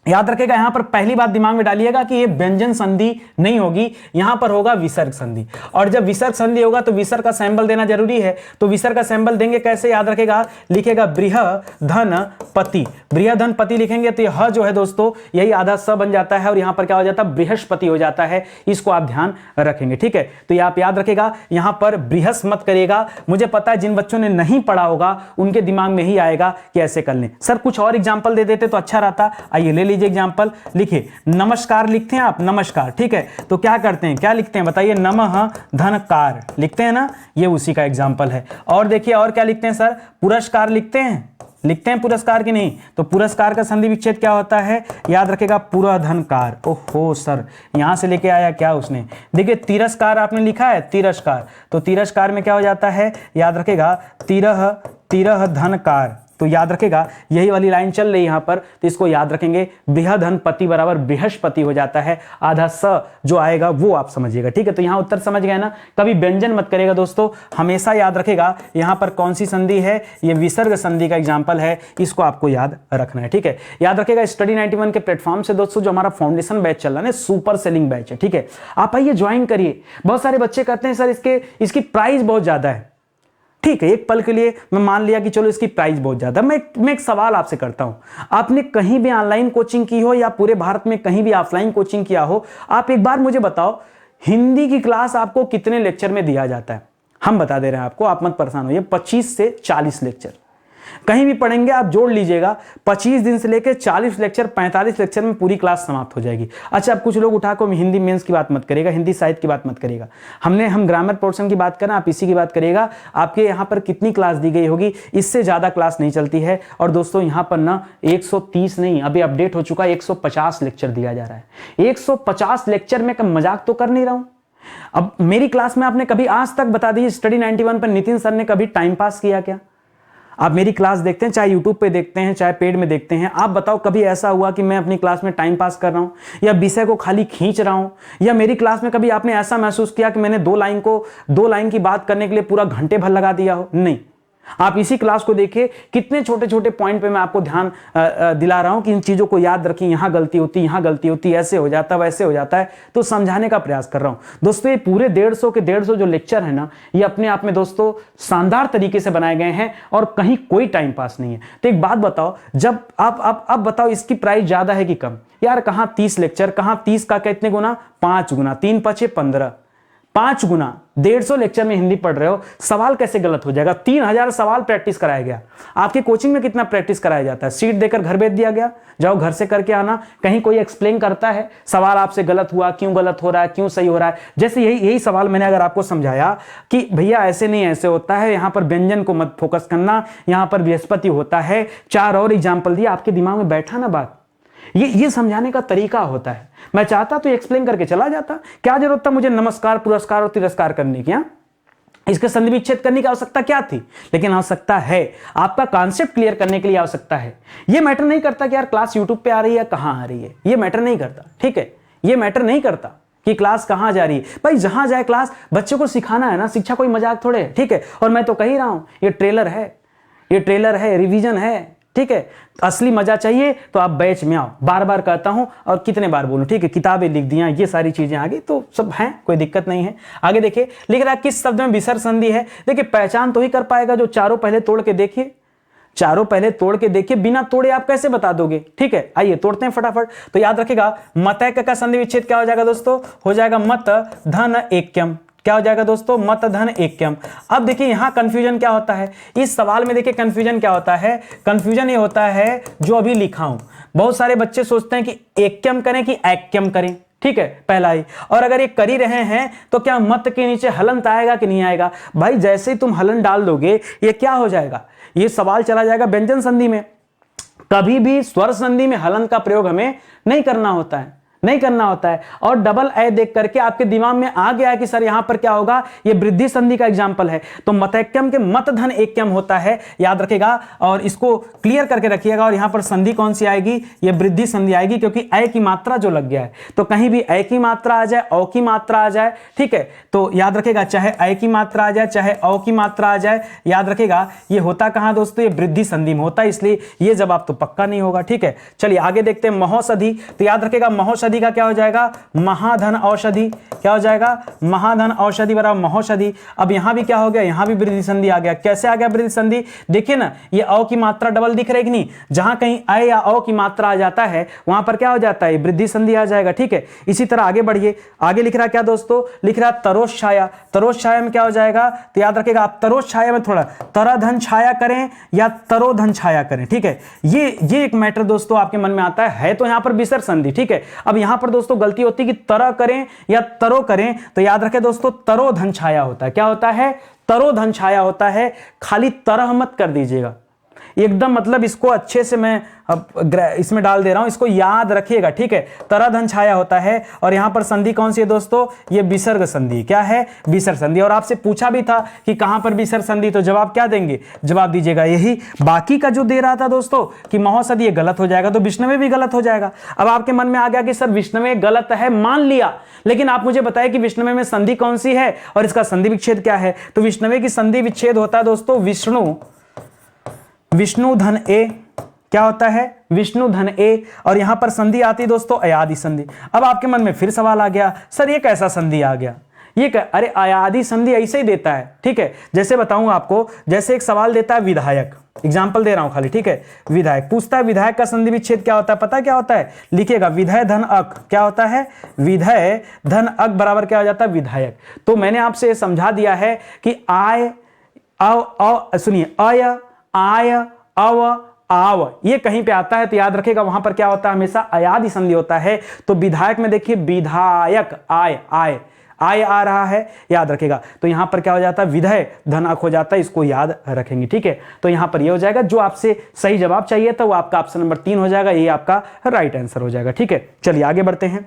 याद रखेगा, यहां पर पहली बात दिमाग में डालिएगा कि ये व्यंजन संधि नहीं होगी, यहां पर होगा विसर्ग संधि। और जब विसर्ग संधि होगा तो विसर्ग का सैंबल देना जरूरी है, तो विसर्ग का सैंबल देंगे कैसे, याद रखेगा, लिखेगा बृहधनपति। बृहधनपति लिखेंगे तो यह जो है दोस्तों यही आधा स बन जाता है और यहां पर क्या हो जाता है, बृहस्पति हो जाता है। इसको आप ध्यान रखेंगे, ठीक है। तो ये आप याद रखेगा, यहां पर बृहस् मत करिएगा। मुझे पता है जिन बच्चों ने नहीं पढ़ा होगा उनके दिमाग में ही आएगा कि ऐसे कर लें। सर कुछ और एग्जाम्पल दे देते तो अच्छा रहता। आइए ले लीजिए एग्जाम्पल, लिखिए नमस्कार लिखते हैं आप, नमस्कार, ठीक है। तो क्या करते हैं, क्या लिखते हैं बताइए, नमः धनकार लिखते हैं ना, ये उसी का एग्जाम्पल है। और देखिए और क्या लिखते हैं सर, पुरस्कार लिखते हैं पुरस्कार की नहीं, तो पुरस्कार का संधि विच्छेद क्या होता है, याद रखेगा पुरधनकार। ओहो सर यहां से लेके आया क्या उसने, देखिए तिरस्कार आपने लिखा है, तिरस्कार, तो तिरस्कार में क्या हो जाता है, याद रखेगा तिरह धनकार। तो याद रखेगा यही वाली लाइन चल रही है यहां पर, तो इसको याद रखेंगे, बृहधनपति बराबर बृहस्पति हो जाता है। आधा स जो आएगा वो आप समझिएगा, ठीक है। तो यहां उत्तर समझ गए ना, कभी व्यंजन मत करेगा दोस्तों, हमेशा याद रखेगा यहां पर कौन सी संधि है, ये विसर्ग संधि का एग्जाम्पल है, इसको आपको याद रखना है, ठीक है। याद रखेगा स्टडी 91 के प्लेटफॉर्म से दोस्तों जो हमारा फाउंडेशन बैच चल रहा है, सुपर सेलिंग बैच है, ठीक है। आप आइए ज्वाइन करिए। बहुत सारे बच्चे कहते हैं सर इसकी प्राइस बहुत ज्यादा है, ठीक है। एक पल के लिए मैं मान लिया कि चलो इसकी प्राइस बहुत ज्यादा। मैं एक सवाल आपसे करता हूं, आपने कहीं भी ऑनलाइन कोचिंग की हो या पूरे भारत में कहीं भी ऑफलाइन कोचिंग किया हो, आप एक बार मुझे बताओ हिंदी की क्लास आपको कितने लेक्चर में दिया जाता है। हम बता दे रहे हैं आपको, आप मत परेशान होइए, 25 से 40 लेक्चर कहीं भी पढ़ेंगे आप, जोड़ लीजिएगा 25 दिन से लेकर 40 लेक्चर, 45 लेक्चर में पूरी क्लास समाप्त हो जाएगी। अच्छा अब कुछ लोग उठाकर हिंदी मेंस की बात मत करिएगा, हिंदी साहित्य की बात मत करिएगा, हम ग्रामर पोर्शन की बात करें, आप इसी की बात करिएगा। आपके यहाँ पर कितनी क्लास दी गई होगी, इससे ज्यादा क्लास नहीं चलती है। और दोस्तों यहाँ पर ना 130 नहीं, अभी अपडेट हो चुका है, 150 लेक्चर दिया जा रहा है। 150 लेक्चर में मजाक तो कर नहीं रहा हूं। अब मेरी क्लास में आपने कभी आज तक बता दीजिए स्टडी 91 पर नितिन सर ने कभी टाइम पास किया क्या? आप मेरी क्लास देखते हैं, चाहे यूट्यूब पे देखते हैं चाहे पेड में देखते हैं, आप बताओ कभी ऐसा हुआ कि मैं अपनी क्लास में टाइम पास कर रहा हूं या विषय को खाली खींच रहा हूं, या मेरी क्लास में कभी आपने ऐसा महसूस किया कि मैंने दो लाइन की बात करने के लिए पूरा घंटे भर लगा दिया हो? नहीं। आप इसी क्लास को देखिए, कितने छोटे छोटे पॉइंट पे मैं आपको ध्यान दिला रहा हूं कि इन चीजों को याद रखिए, यहां गलती होती, यहां गलती होती, ऐसे हो जाता वैसे हो जाता है, तो समझाने का प्रयास कर रहा हूं। दोस्तों ये पूरे 150 जो लेक्चर है ना, ये अपने आप में दोस्तों शानदार तरीके से बनाए गए हैं और कहीं कोई टाइम पास नहीं है। तो एक बात बताओ, जब आप बताओ इसकी प्राइस ज्यादा है कि कम? यार कहां 30 लेक्चर, कहां 30 का कितने गुना, 5 गुना, 3 5 15, 5 गुना 150 लेक्चर में हिंदी पढ़ रहे हो, सवाल कैसे गलत हो जाएगा? 3000 सवाल प्रैक्टिस कराया गया। आपकी कोचिंग में कितना प्रैक्टिस कराया जाता है? सीट देकर घर भेज दिया गया, जाओ घर से करके आना। कहीं कोई एक्सप्लेन करता है सवाल आपसे गलत हुआ, क्यों गलत हो रहा है, क्यों सही हो रहा है? जैसे यही सवाल मैंने अगर आपको समझाया कि भैया ऐसे नहीं ऐसे होता है, यहां पर व्यंजन को मत फोकस करना, यहां पर बृहस्पति होता है, 4 और एग्जाम्पल दिया, आपके दिमाग में बैठा ना बात, ये समझाने का तरीका होता है। मैं चाहता तो एक्सप्लेन करके चला जाता, क्या जरूरत था मुझे नमस्कार, पुरस्कार और तिरस्कार करने की? इसके संधि विच्छेद करने की आवश्यकता क्या थी? लेकिन आवश्यकता है, आपका कॉन्सेप्ट क्लियर करने के लिए आवश्यकता है। यह मैटर नहीं करता कि यार क्लास यूट्यूब पे आ रही है, कहां आ रही है, यह मैटर नहीं करता, ठीक है। यह मैटर नहीं करता कि क्लास कहां जा रही है, भाई जहां जाए क्लास, बच्चों को सिखाना है ना, शिक्षा कोई मजाक थोड़े है, ठीक है। और मैं तो कह ही रहा हूं, ये ट्रेलर है, रिवीजन है, ठीक है। असली मजा चाहिए तो आप बैच में आओ, बार बार कहता हूं और कितने बार बोलूं, ठीक है। किताबें लिख दिया, ये सारी चीजें आगे तो सब हैं, कोई दिक्कत नहीं है। आगे देखिए, लिख रहा है किस शब्द में विसर्ग संधि है। देखिए पहचान तो ही कर पाएगा जो चारों पहले तोड़ के देखिए, चारों पहले तोड़ के देखिए, बिना तोड़े आप कैसे बता दोगे, ठीक है। आइए तोड़ते हैं फटाफट। तो याद रखेगा मतैक का संधि विच्छेद क्या हो जाएगा दोस्तों, हो जाएगा मत धन ऐक्यम। क्या हो जाएगा दोस्तों, मत धन ऐक्यम। अब देखिए यहां कंफ्यूजन क्या होता है, इस सवाल में देखिए कंफ्यूजन क्या होता है, कंफ्यूजन ये होता है जो अभी लिखा हूं। बहुत सारे बच्चे सोचते हैं कि ऐक्यम करें कि ऐक्यम करें, ठीक है, पहला ही। और अगर ये कर ही रहे हैं तो क्या मत के नीचे हलंत आएगा कि नहीं आएगा? भाई जैसे ही तुम हलन डाल दोगे ये क्या हो जाएगा, ये सवाल चला जाएगा व्यंजन संधि में। कभी भी स्वर संधि में हलन का प्रयोग हमें नहीं करना होता है, नहीं करना होता है। और डबल ए देख करके आपके दिमाग में आ गया है कि सर यहां पर क्या होगा, ये वृद्धि संधि का एग्जांपल है। तो मतैक्यम के मत धन एकम होता है, याद रखेगा और इसको क्लियर करके रखिएगा। और यहां पर संधि कौन सी आएगी, ये वृद्धि संधि आएगी, क्योंकि ए की मात्रा जो लग गया है। तो कहीं भी ए की मात्रा आ जाए, औ की मात्रा आ जाए, ठीक है, तो याद रखेगा चाहे ए की मात्रा आ जाए चाहे औ की मात्रा आ जाए, याद रखेगा ये होता कहां दोस्तों, ये वृद्धि संधि में होता है, इसलिए ये जवाब तो पक्का नहीं होगा। ठीक है, चलिए आगे देखते हैं महौषधि। तो याद रखेगा महौषधि का क्या हो जाएगा, महाधन औषधि। क्या हो जाएगा, महाधन औषधि बराबर महौषधि। अब यहां भी क्या हो गया, यहां भी वृद्धि संधि आ गया। कैसे आ गया वृद्धि संधि, देखिए ना, ये औ की मात्रा डबल दिख रही कि नहीं, जहां कहीं अ या औ की मात्रा आ जाता है वहां पर क्या हो जाता है, वृद्धि संधि आ जाएगा। ठीक है, इसी तरह आगे बढ़िए, आगे लिख रहा क्या दोस्तों, लिख रहा तरोश छाया। तरोश छाया में क्या हो जाएगा, तो याद रखेगा आप तरोश छाया में थोड़ा तराधन छाया करें या तरोधन छाया करें। ठीक है, ये एक मैटर दोस्तों आपके मन में आता है तो यहां पर विसर्ग संधि। ठीक है, अब यहां पर दोस्तों गलती होती है कि तरह करें या तरो करें, तो याद रखें दोस्तों तरोधन छाया होता है। क्या होता है, तरोधन छाया होता है, खाली तरह मत कर दीजिएगा एकदम, मतलब इसको अच्छे से मैं इसमें डाल दे रहा हूं, इसको याद रखिएगा। ठीक है, तराधन छाया होता है। और यहां पर संधि कौन सी है दोस्तों, ये विसर्ग संधि। क्या है, विसर्ग संधि। और आपसे पूछा भी था कि कहां पर विसर्ग संधि, तो जवाब क्या देंगे, जवाब दीजिएगा यही। बाकी का जो दे रहा था दोस्तों कि महौषधि, ये गलत हो जाएगा, तो विष्णवे भी गलत हो जाएगा। अब आपके मन में आ गया कि सर विष्णवे गलत है, मान लिया, लेकिन आप मुझे बताएं कि विष्णवे में संधि कौन सी है और इसका संधि विच्छेद क्या है। तो विष्णवे की संधि विच्छेद होता है दोस्तों विष्णु धन ए। क्या होता है, विष्णु धन ए। और यहां पर संधि आती है दोस्तों अयादि संधि। अब आपके मन में फिर सवाल आ गया, सर ये कैसा संधि आ गया, ये अरे अयादि संधि ऐसे ही देता है। ठीक है, जैसे बताऊंगा आपको, जैसे एक सवाल देता है विधायक, एग्जाम्पल दे रहा हूं खाली। ठीक है, विधायक पूछता है विधायक का संधि विच्छेद क्या होता है, पता क्या होता है, लिखिएगा विधेय धन अक। क्या होता है, विधेय धन अक बराबर क्या हो जाता है, विधायक। तो मैंने आपसे समझा दिया है कि आय सुनिए अय आय अव आव ये कहीं पे आता है तो याद रखेगा वहां पर क्या होता है, हमेशा अयादि संधि होता है। तो विधायक में देखिए विधायक आय आय आय आ रहा है, याद रखेगा। तो यहां पर क्या हो जाता है, विधेय धनाक हो जाता है, इसको याद रखेंगे। ठीक है, तो यहां पर ये हो जाएगा, जो आपसे सही जवाब चाहिए था वो आपका ऑप्शन नंबर 3 हो जाएगा, ये आपका राइट आंसर हो जाएगा। ठीक है, चलिए आगे बढ़ते हैं।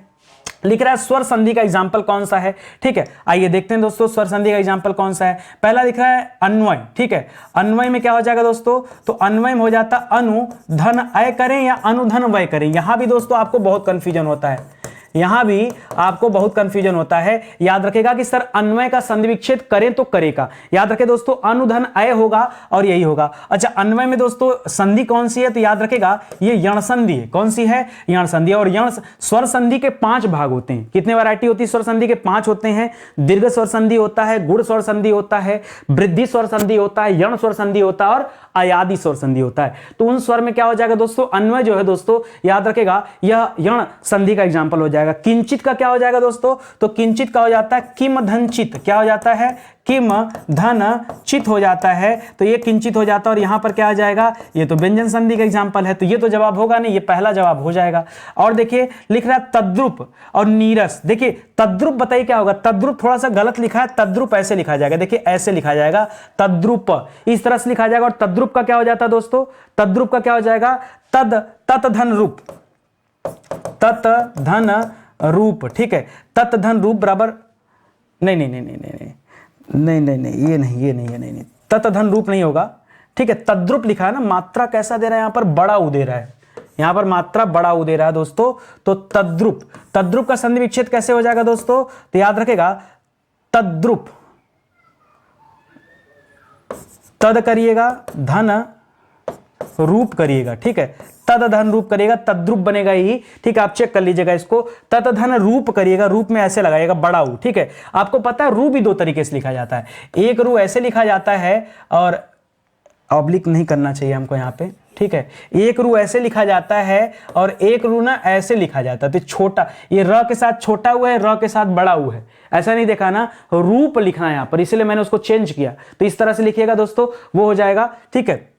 लिख रहा है स्वर संधि का एग्जाम्पल कौन सा है। ठीक है, आइए देखते हैं दोस्तों स्वर संधि का एग्जाम्पल कौन सा है। पहला लिख रहा है अन्वय। ठीक है, अन्वय में क्या हो जाएगा दोस्तों, तो अन्वय में हो जाता अनु धन अय करें या अनुधन वय करें। यहां भी दोस्तों आपको बहुत कंफ्यूजन होता है, यहां भी आपको बहुत कंफ्यूजन होता है। याद रखेगा कि सर अन्वय का संधि विच्छेद करें तो करेगा, याद रखें दोस्तों अनुधन अय होगा और यही होगा। अच्छा, अन्वय में दोस्तों संधि कौन सी है, तो याद रखेगा ये यण संधि है। कौन सी है, यण संधि। और यण स्वर संधि के 5 भाग होते हैं। कितने वैरायटी होती है स्वर संधि के, 5 होते हैं। दीर्घ स्वर संधि होता है, गुण स्वर संधि होता है, वृद्धि स्वर संधि होता है, यण स्वर संधि होता है और अयादि स्वर संधि होता है। तो उन स्वर में क्या हो जाएगा दोस्तों, अन्वय जो है दोस्तों याद रखेगा यह यण संधि का एग्जाम्पल हो जाएगा। किंचित का क्या हो जाएगा दोस्तों, तो किंचित का हो जाता है किम धन चित। क्या हो जाता है, किम धन चित हो जाता है, तो ये किंचित हो जाता है। और यहां पर क्या आ जाएगा, ये तो व्यंजन संधि का एग्जाम्पल है, तो ये तो जवाब होगा नहीं, ये पहला जवाब हो जाएगा। और देखिए लिख रहा है तद्रुप और नीरस। देखिए तद्रुप बताइए क्या होगा, तद्रुप थोड़ा सा गलत लिखा है, तद्रुप ऐसे लिखा जाएगा, देखिए ऐसे लिखा जाएगा, तद्रुप इस तरह से लिखा जाएगा। और तद्रुप का क्या हो जाता है दोस्तों, तद्रुप का क्या हो जाएगा, तत धन रूप, तत धन रूप। ठीक है, तत धन रूप बराबर नहीं नहीं नहीं नहीं नहीं नहीं नहीं नहीं ये नहीं ये नहीं ये नहीं, तत धन रूप नहीं होगा। ठीक है, तद्रुप लिखा है ना, मात्रा कैसा दे रहा है, यहां पर बड़ा उ दे रहा है, यहां पर मात्रा बड़ा उ दे रहा है दोस्तों। तो तद्रुप, तद्रुप का संधि विच्छेद कैसे हो जाएगा दोस्तों, तो याद रखेगा तद्रुप, तद करिएगा धन रूप करिएगा। ठीक है, तद धन रूप करिएगा, तद्रुप बनेगा ही। ठीक है, आप चेक कर लीजिएगा इसको, तद धन रूप करिएगा, रूप में ऐसे लगाइएगा बड़ा ऊ। ठीक है, आपको पता है रू भी 2 तरीके से लिखा जाता है, एक रू ऐसे लिखा जाता है और ऑब्लिक नहीं करना चाहिए हमको यहाँ पे। ठीक है, एक रू ऐसे लिखा जाता है और एक रू ना ऐसे लिखा जाता है, तो छोटा, ये र के साथ छोटा हुआ है, र के साथ बड़ा हुआ है, ऐसा नहीं देखा ना, रूप लिखना है यहाँ पर, इसलिए मैंने उसको चेंज किया। तो इस तरह से लिखिएगा दोस्तों, वो हो जाएगा। ठीक है,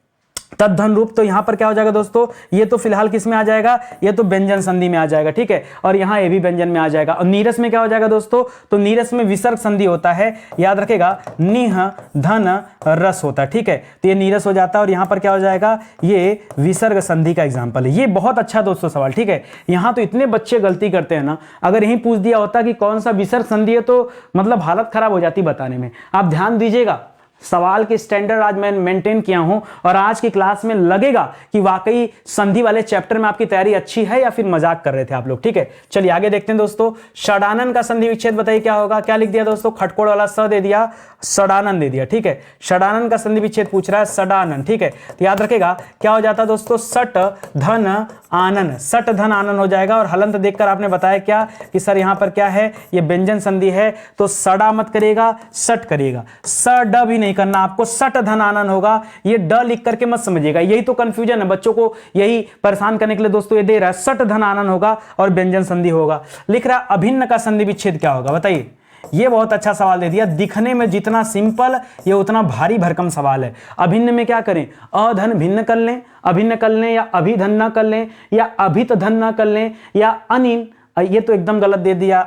तद्धन रूप, तो यहां पर क्या हो जाएगा दोस्तों, ये तो फिलहाल किस में आ जाएगा, ये तो व्यंजन संधि में आ जाएगा, ठीक है, और यहां ये भी व्यंजन में आ जाएगा। और नीरस में क्या हो जाएगा दोस्तों, तो नीरस में विसर्ग संधि होता है, याद रखेगा, निह धन रस होता है, ठीक है, तो ये नीरस हो जाता है और यहां पर क्या हो जाएगा, ये विसर्ग संधि का एग्जाम्पल है। ये बहुत अच्छा दोस्तों सवाल, ठीक है, यहां तो इतने बच्चे गलती करते हैं ना, अगर यहीं पूछ दिया होता कि कौन सा विसर्ग संधि है तो मतलब हालत खराब हो जाती बताने में। आप ध्यान दीजिएगा, सवाल की स्टैंडर्ड आज मैं मेंटेन किया हूं और आज की क्लास में लगेगा कि वाकई संधि वाले चैप्टर में आपकी तैयारी अच्छी है या फिर मजाक कर रहे थे आप लोग, ठीक है। चलिए आगे देखते हैं दोस्तों, षडानन का संधि विच्छेद बताइए क्या होगा, क्या लिख दिया दोस्तों, खटकोड़ वाला स दे दिया, षडानन दे दिया, ठीक है, षडानन का संधि विच्छेद पूछ रहा है, षडानन, ठीक है, तो याद रखेगा क्या हो जाता है दोस्तों, सट धन आनन, सट धन आनन हो जाएगा। और हलंत देखकर आपने बताया क्या कि सर यहां पर क्या है, ये व्यंजन संधि है, तो सड़ा मत करिएगा, सट करिएगा, स ड भी नहीं करना आपको, सट धन आनन होगा, ये ड लिख करके मत समझिएगा, यही तो कंफ्यूजन है बच्चों को, यही परेशान करने के लिए दोस्तों ये दे रहा है, सट धन आनन होगा और व्यंजन संधि होगा। लिख रहा अभिन्न का संधि विच्छेद क्या होगा बताइए, ये बहुत अच्छा सवाल दे दिया, दिखने में जितना सिंपल ये उतना भारी भरकम सवाल है। अभिन्न में क्या करें, अधन भिन्न कर लें, अभिन्न कर लें, या अभिधन न कर लें, या अभित धन न कर लें, या अनिन, ये तो एकदम गलत दे दिया,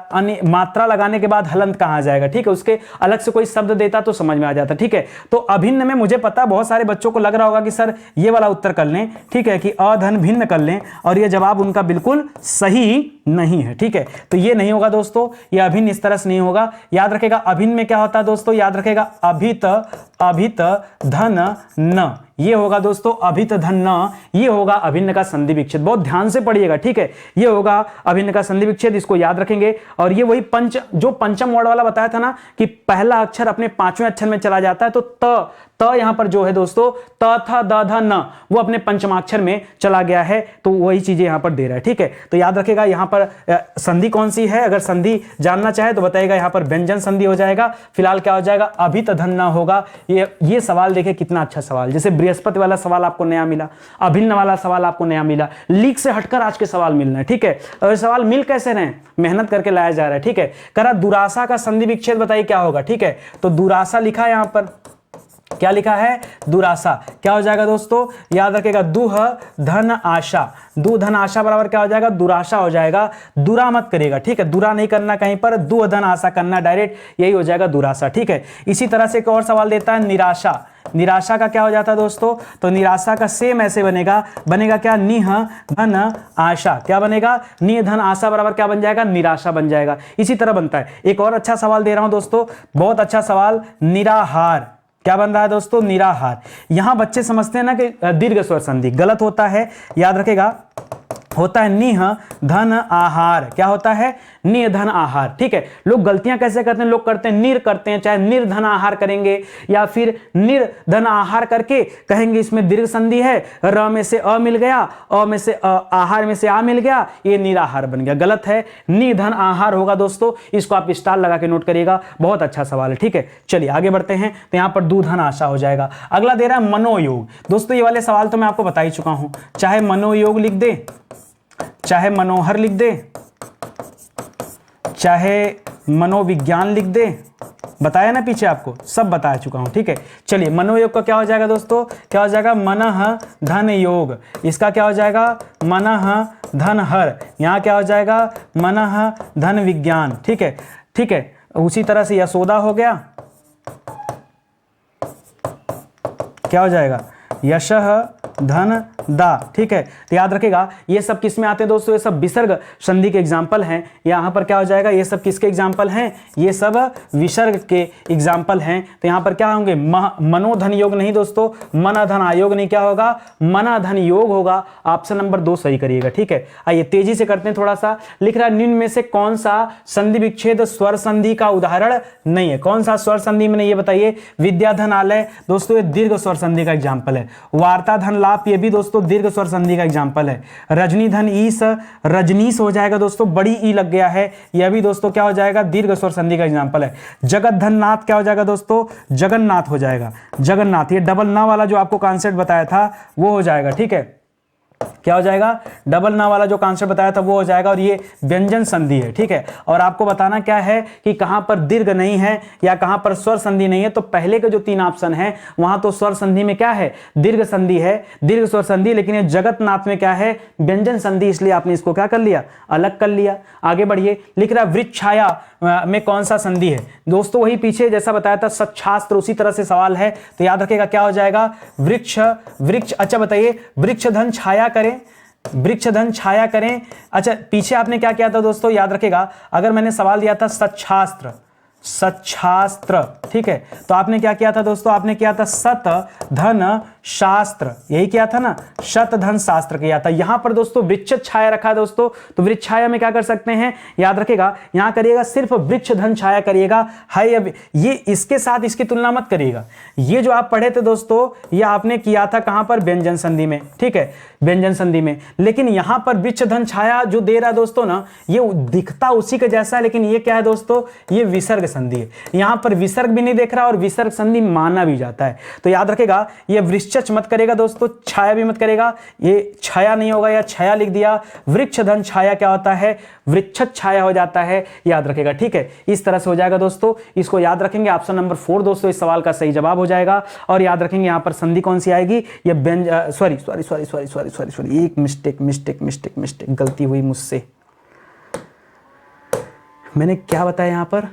मात्रा लगाने के बाद हलंत कहां जाएगा, ठीक है, उसके अलग से कोई शब्द देता तो समझ में आ जाता, ठीक है। तो अभिन्न में मुझे पता बहुत सारे बच्चों को लग रहा होगा कि सर ये वाला उत्तर कर लें, ठीक है, कि अधन भिन्न कर लें, और ये जवाब उनका बिल्कुल सही नहीं है, ठीक है, तो ये नहीं होगा दोस्तों, ये अभिन्न इस तरह से नहीं होगा। याद रखेगा अभिन्न में क्या होता है दोस्तों, याद रखेगा अभित, अभित धन न, ये होगा दोस्तों अभित धन न, ये होगा अभिन्न का संधि विच्छेद, बहुत ध्यान से पढ़िएगा, ठीक है, ये होगा अभिन्न का संधि विच्छेद, इसको याद रखेंगे। और ये वही जो पंचम वर्ड वाला बताया था ना कि पहला अक्षर अपने पांचवें अक्षर में चला जाता है, तो त यहां पर जो है दोस्तों, त थ द ध न, वो अपने पंचमाक्षर में चला गया है, तो वही चीजें यहां पर दे रहा है, ठीक है। तो याद रखेगा यहां पर संधि कौन सी है, अगर संधि जानना चाहे तो बताइएगा, यहां पर व्यंजन संधि हो जाएगा, फिलहाल क्या हो जाएगा, अभित धन न होगा। ये सवाल देखिए कितना अच्छा सवाल, जैसे बृहस्पति वाला सवाल आपको नया मिला, अभिन्न वाला सवाल आपको नया मिला, लीक से हटकर आज के सवाल मिल रहे हैं, ठीक है। और सवाल मिल कैसे रहे, मेहनत करके लाया जा रहा है, ठीक है। करा दुरासा का संधि विच्छेद बताइए क्या होगा, ठीक है, तो दुरासा लिखा है यहां पर, क्या लिखा है, दुरासा, क्या हो जाएगा दोस्तों, याद रखेगा दुह धन आशा, दु धन आशा बराबर क्या हो जाएगा, दुराशा हो जाएगा, दुरा मत करिएगा, ठीक है, दुरा नहीं करना कहीं पर, दु धन आशा करना डायरेक्ट, यही हो जाएगा दुरासा, ठीक है। इसी तरह से एक और सवाल देता है निराशा, निराशा का क्या हो जाता है दोस्तों, तो निराशा का सेम ऐसे बनेगा, बनेगा क्या, निह धन आशा, क्या बनेगा, निह धन आशा बराबर क्या बन जाएगा, निराशा बन जाएगा। इसी तरह बनता है, एक और अच्छा सवाल दे रहा हूं दोस्तों, बहुत अच्छा सवाल, निराहार, क्या बन रहा है दोस्तों, निराहार। यहां बच्चे समझते हैं ना कि दीर्घ स्वर संधि, गलत होता है, याद रखेगा होता है निह धन आहार, क्या होता है, निर्धन आहार, ठीक है। लोग गलतियां कैसे करते हैं, लोग करते हैं निर करते हैं, चाहे निर्धन आहार करेंगे या फिर निर्धन आहार करके कहेंगे इसमें दीर्घ संधि है, र में से अ मिल गया, अ में से आहार में से आ मिल गया, ये निराहार बन गया, गलत है, निर्धन आहार होगा दोस्तों, इसको आप स्टार लगा के नोट करिएगा, बहुत अच्छा सवाल है, ठीक है। चलिए आगे बढ़ते हैं, तो यहां पर दूधन आशा हो जाएगा। अगला दे रहा है मनोयोग, दोस्तों ये वाले सवाल तो मैं आपको बता ही चुका हूं, चाहे मनोयोग लिख दे, चाहे मनोहर लिख दे, चाहे मनोविज्ञान लिख दे, बताया ना पीछे आपको, सब बता चुका हूं, ठीक है। चलिए मनोयोग का क्या हो जाएगा दोस्तों, क्या हो जाएगा, मनः धन योग, इसका क्या हो जाएगा, मनः धन हर, यहां क्या हो जाएगा, मनः धन विज्ञान, ठीक है, ठीक है। उसी तरह से यशोदा हो गया, क्या हो जाएगा, यशः धन दा, ठीक है। तो याद रखेगा ये सब किस में आते हैं दोस्तों, ये सब विसर्ग संधि के एग्जाम्पल हैं। यहां पर क्या हो जाएगा, ये सब किसके एग्जाम्पल हैं, ये सब विसर्ग के एग्जाम्पल हैं। तो यहां पर क्या होंगे, मनोधन योग नहीं दोस्तों, मनधन आयोग नहीं, क्या होगा, मनधन योग होगा। ऑप्शन नंबर 2 सही करिएगा, ठीक है। आइए तेजी से करते हैं थोड़ा सा। लिख रहा है निम्न में से कौन सा संधि विच्छेद स्वर संधि का उदाहरण नहीं है, कौन सा स्वर संधि में नहीं, ये बताइए। विद्याधनालय दोस्तों ये दीर्घ स्वर संधि का एग्जाम्पल है। वार्ता धन लाभ, ये भी दोस्तों दीर्घ स्वर संधि का एग्जाम्पल है। रजनी धन ईस, रजनीश हो जाएगा दोस्तों, बड़ी ई लग गया है, यह भी दोस्तों क्या हो जाएगा, दीर्घ स्वर संधि का एग्जाम्पल है। जगत धन नाथ क्या हो जाएगा दोस्तों, जगन्नाथ हो जाएगा, जगन्नाथ, ये डबल ना वाला जो आपको कॉन्सेप्ट बताया था वो हो जाएगा, ठीक है। क्या हो जाएगा, डबल ना वाला जो कॉन्सेप्ट बताया था वो हो जाएगा, और ये व्यंजन संधि है, ठीक है। और आपको बताना क्या है कि कहां पर दीर्घ नहीं है या कहां पर स्वर संधि नहीं है। तो पहले के जो 3 ऑप्शन है वहां तो स्वर संधि में क्या है, दीर्घ संधि है, दीर्घ स्वर संधि, लेकिन ये जगतनाथ में क्या है, व्यंजन संधि, इसलिए आपने इसको क्या कर लिया, अलग कर लिया। आगे बढ़िए, लिख रहा वृक्ष छाया में कौन सा संधि है। दोस्तों वही पीछे जैसा बताया था सच्छास्त्र, उसी तरह से सवाल है, तो याद रखिएगा क्या हो जाएगा, वृक्ष वृक्ष। अच्छा बताइए, वृक्ष धन छाया करें, वृक्ष धन छाया करें। अच्छा पीछे आपने क्या किया था दोस्तों, याद रखेगा, अगर मैंने सवाल दिया था सच्छास्त्र, सच्छास्त्र, ठीक है, तो आपने क्या किया था दोस्तों, आपने किया था सत धन शास्त्र, यही किया था ना, शत धन शास्त्र किया था। यहां पर दोस्तों वृक्ष छाया रखा दोस्तों, तो वृक्ष छाया में क्या कर सकते हैं, याद रखेगा, यहां करिएगा सिर्फ वृक्ष धन छाया करिएगा, है अब ये इसके साथ इसकी तुलना मत करिएगा। ये जो आप पढ़े थे दोस्तों, ये आपने किया था कहां पर, व्यंजन संधि में, ठीक है, व्यंजन संधि में। लेकिन यहां पर वृक्ष धन छाया जो दे रहा है दोस्तों ना, ये दिखता उसी के जैसा है, लेकिन ये क्या है दोस्तों, ये विसर्ग संधि है। यहां पर विसर्ग भी नहीं देख रहा और विसर्ग संधि माना भी जाता है। तो याद रखेगा, ये वृक्ष मत करेगा दोस्तों, छाया भी मत करेगा, ये छाया नहीं होगा, या छाया लिख दिया, वृक्ष धन छाया क्या होता है, वृक्ष छाया हो जाता है, याद रखेगा, ठीक है। इस तरह से हो जाएगा दोस्तों, इसको याद रखेंगे। ऑप्शन नंबर 4 दोस्तों इस सवाल का सही जवाब हो जाएगा। और याद रखेंगे यहां पर संधि कौन सी आएगी, ये सॉरी एक मिस्टेक गलती हुई मुझसे, मैंने क्या बताया यहां पर,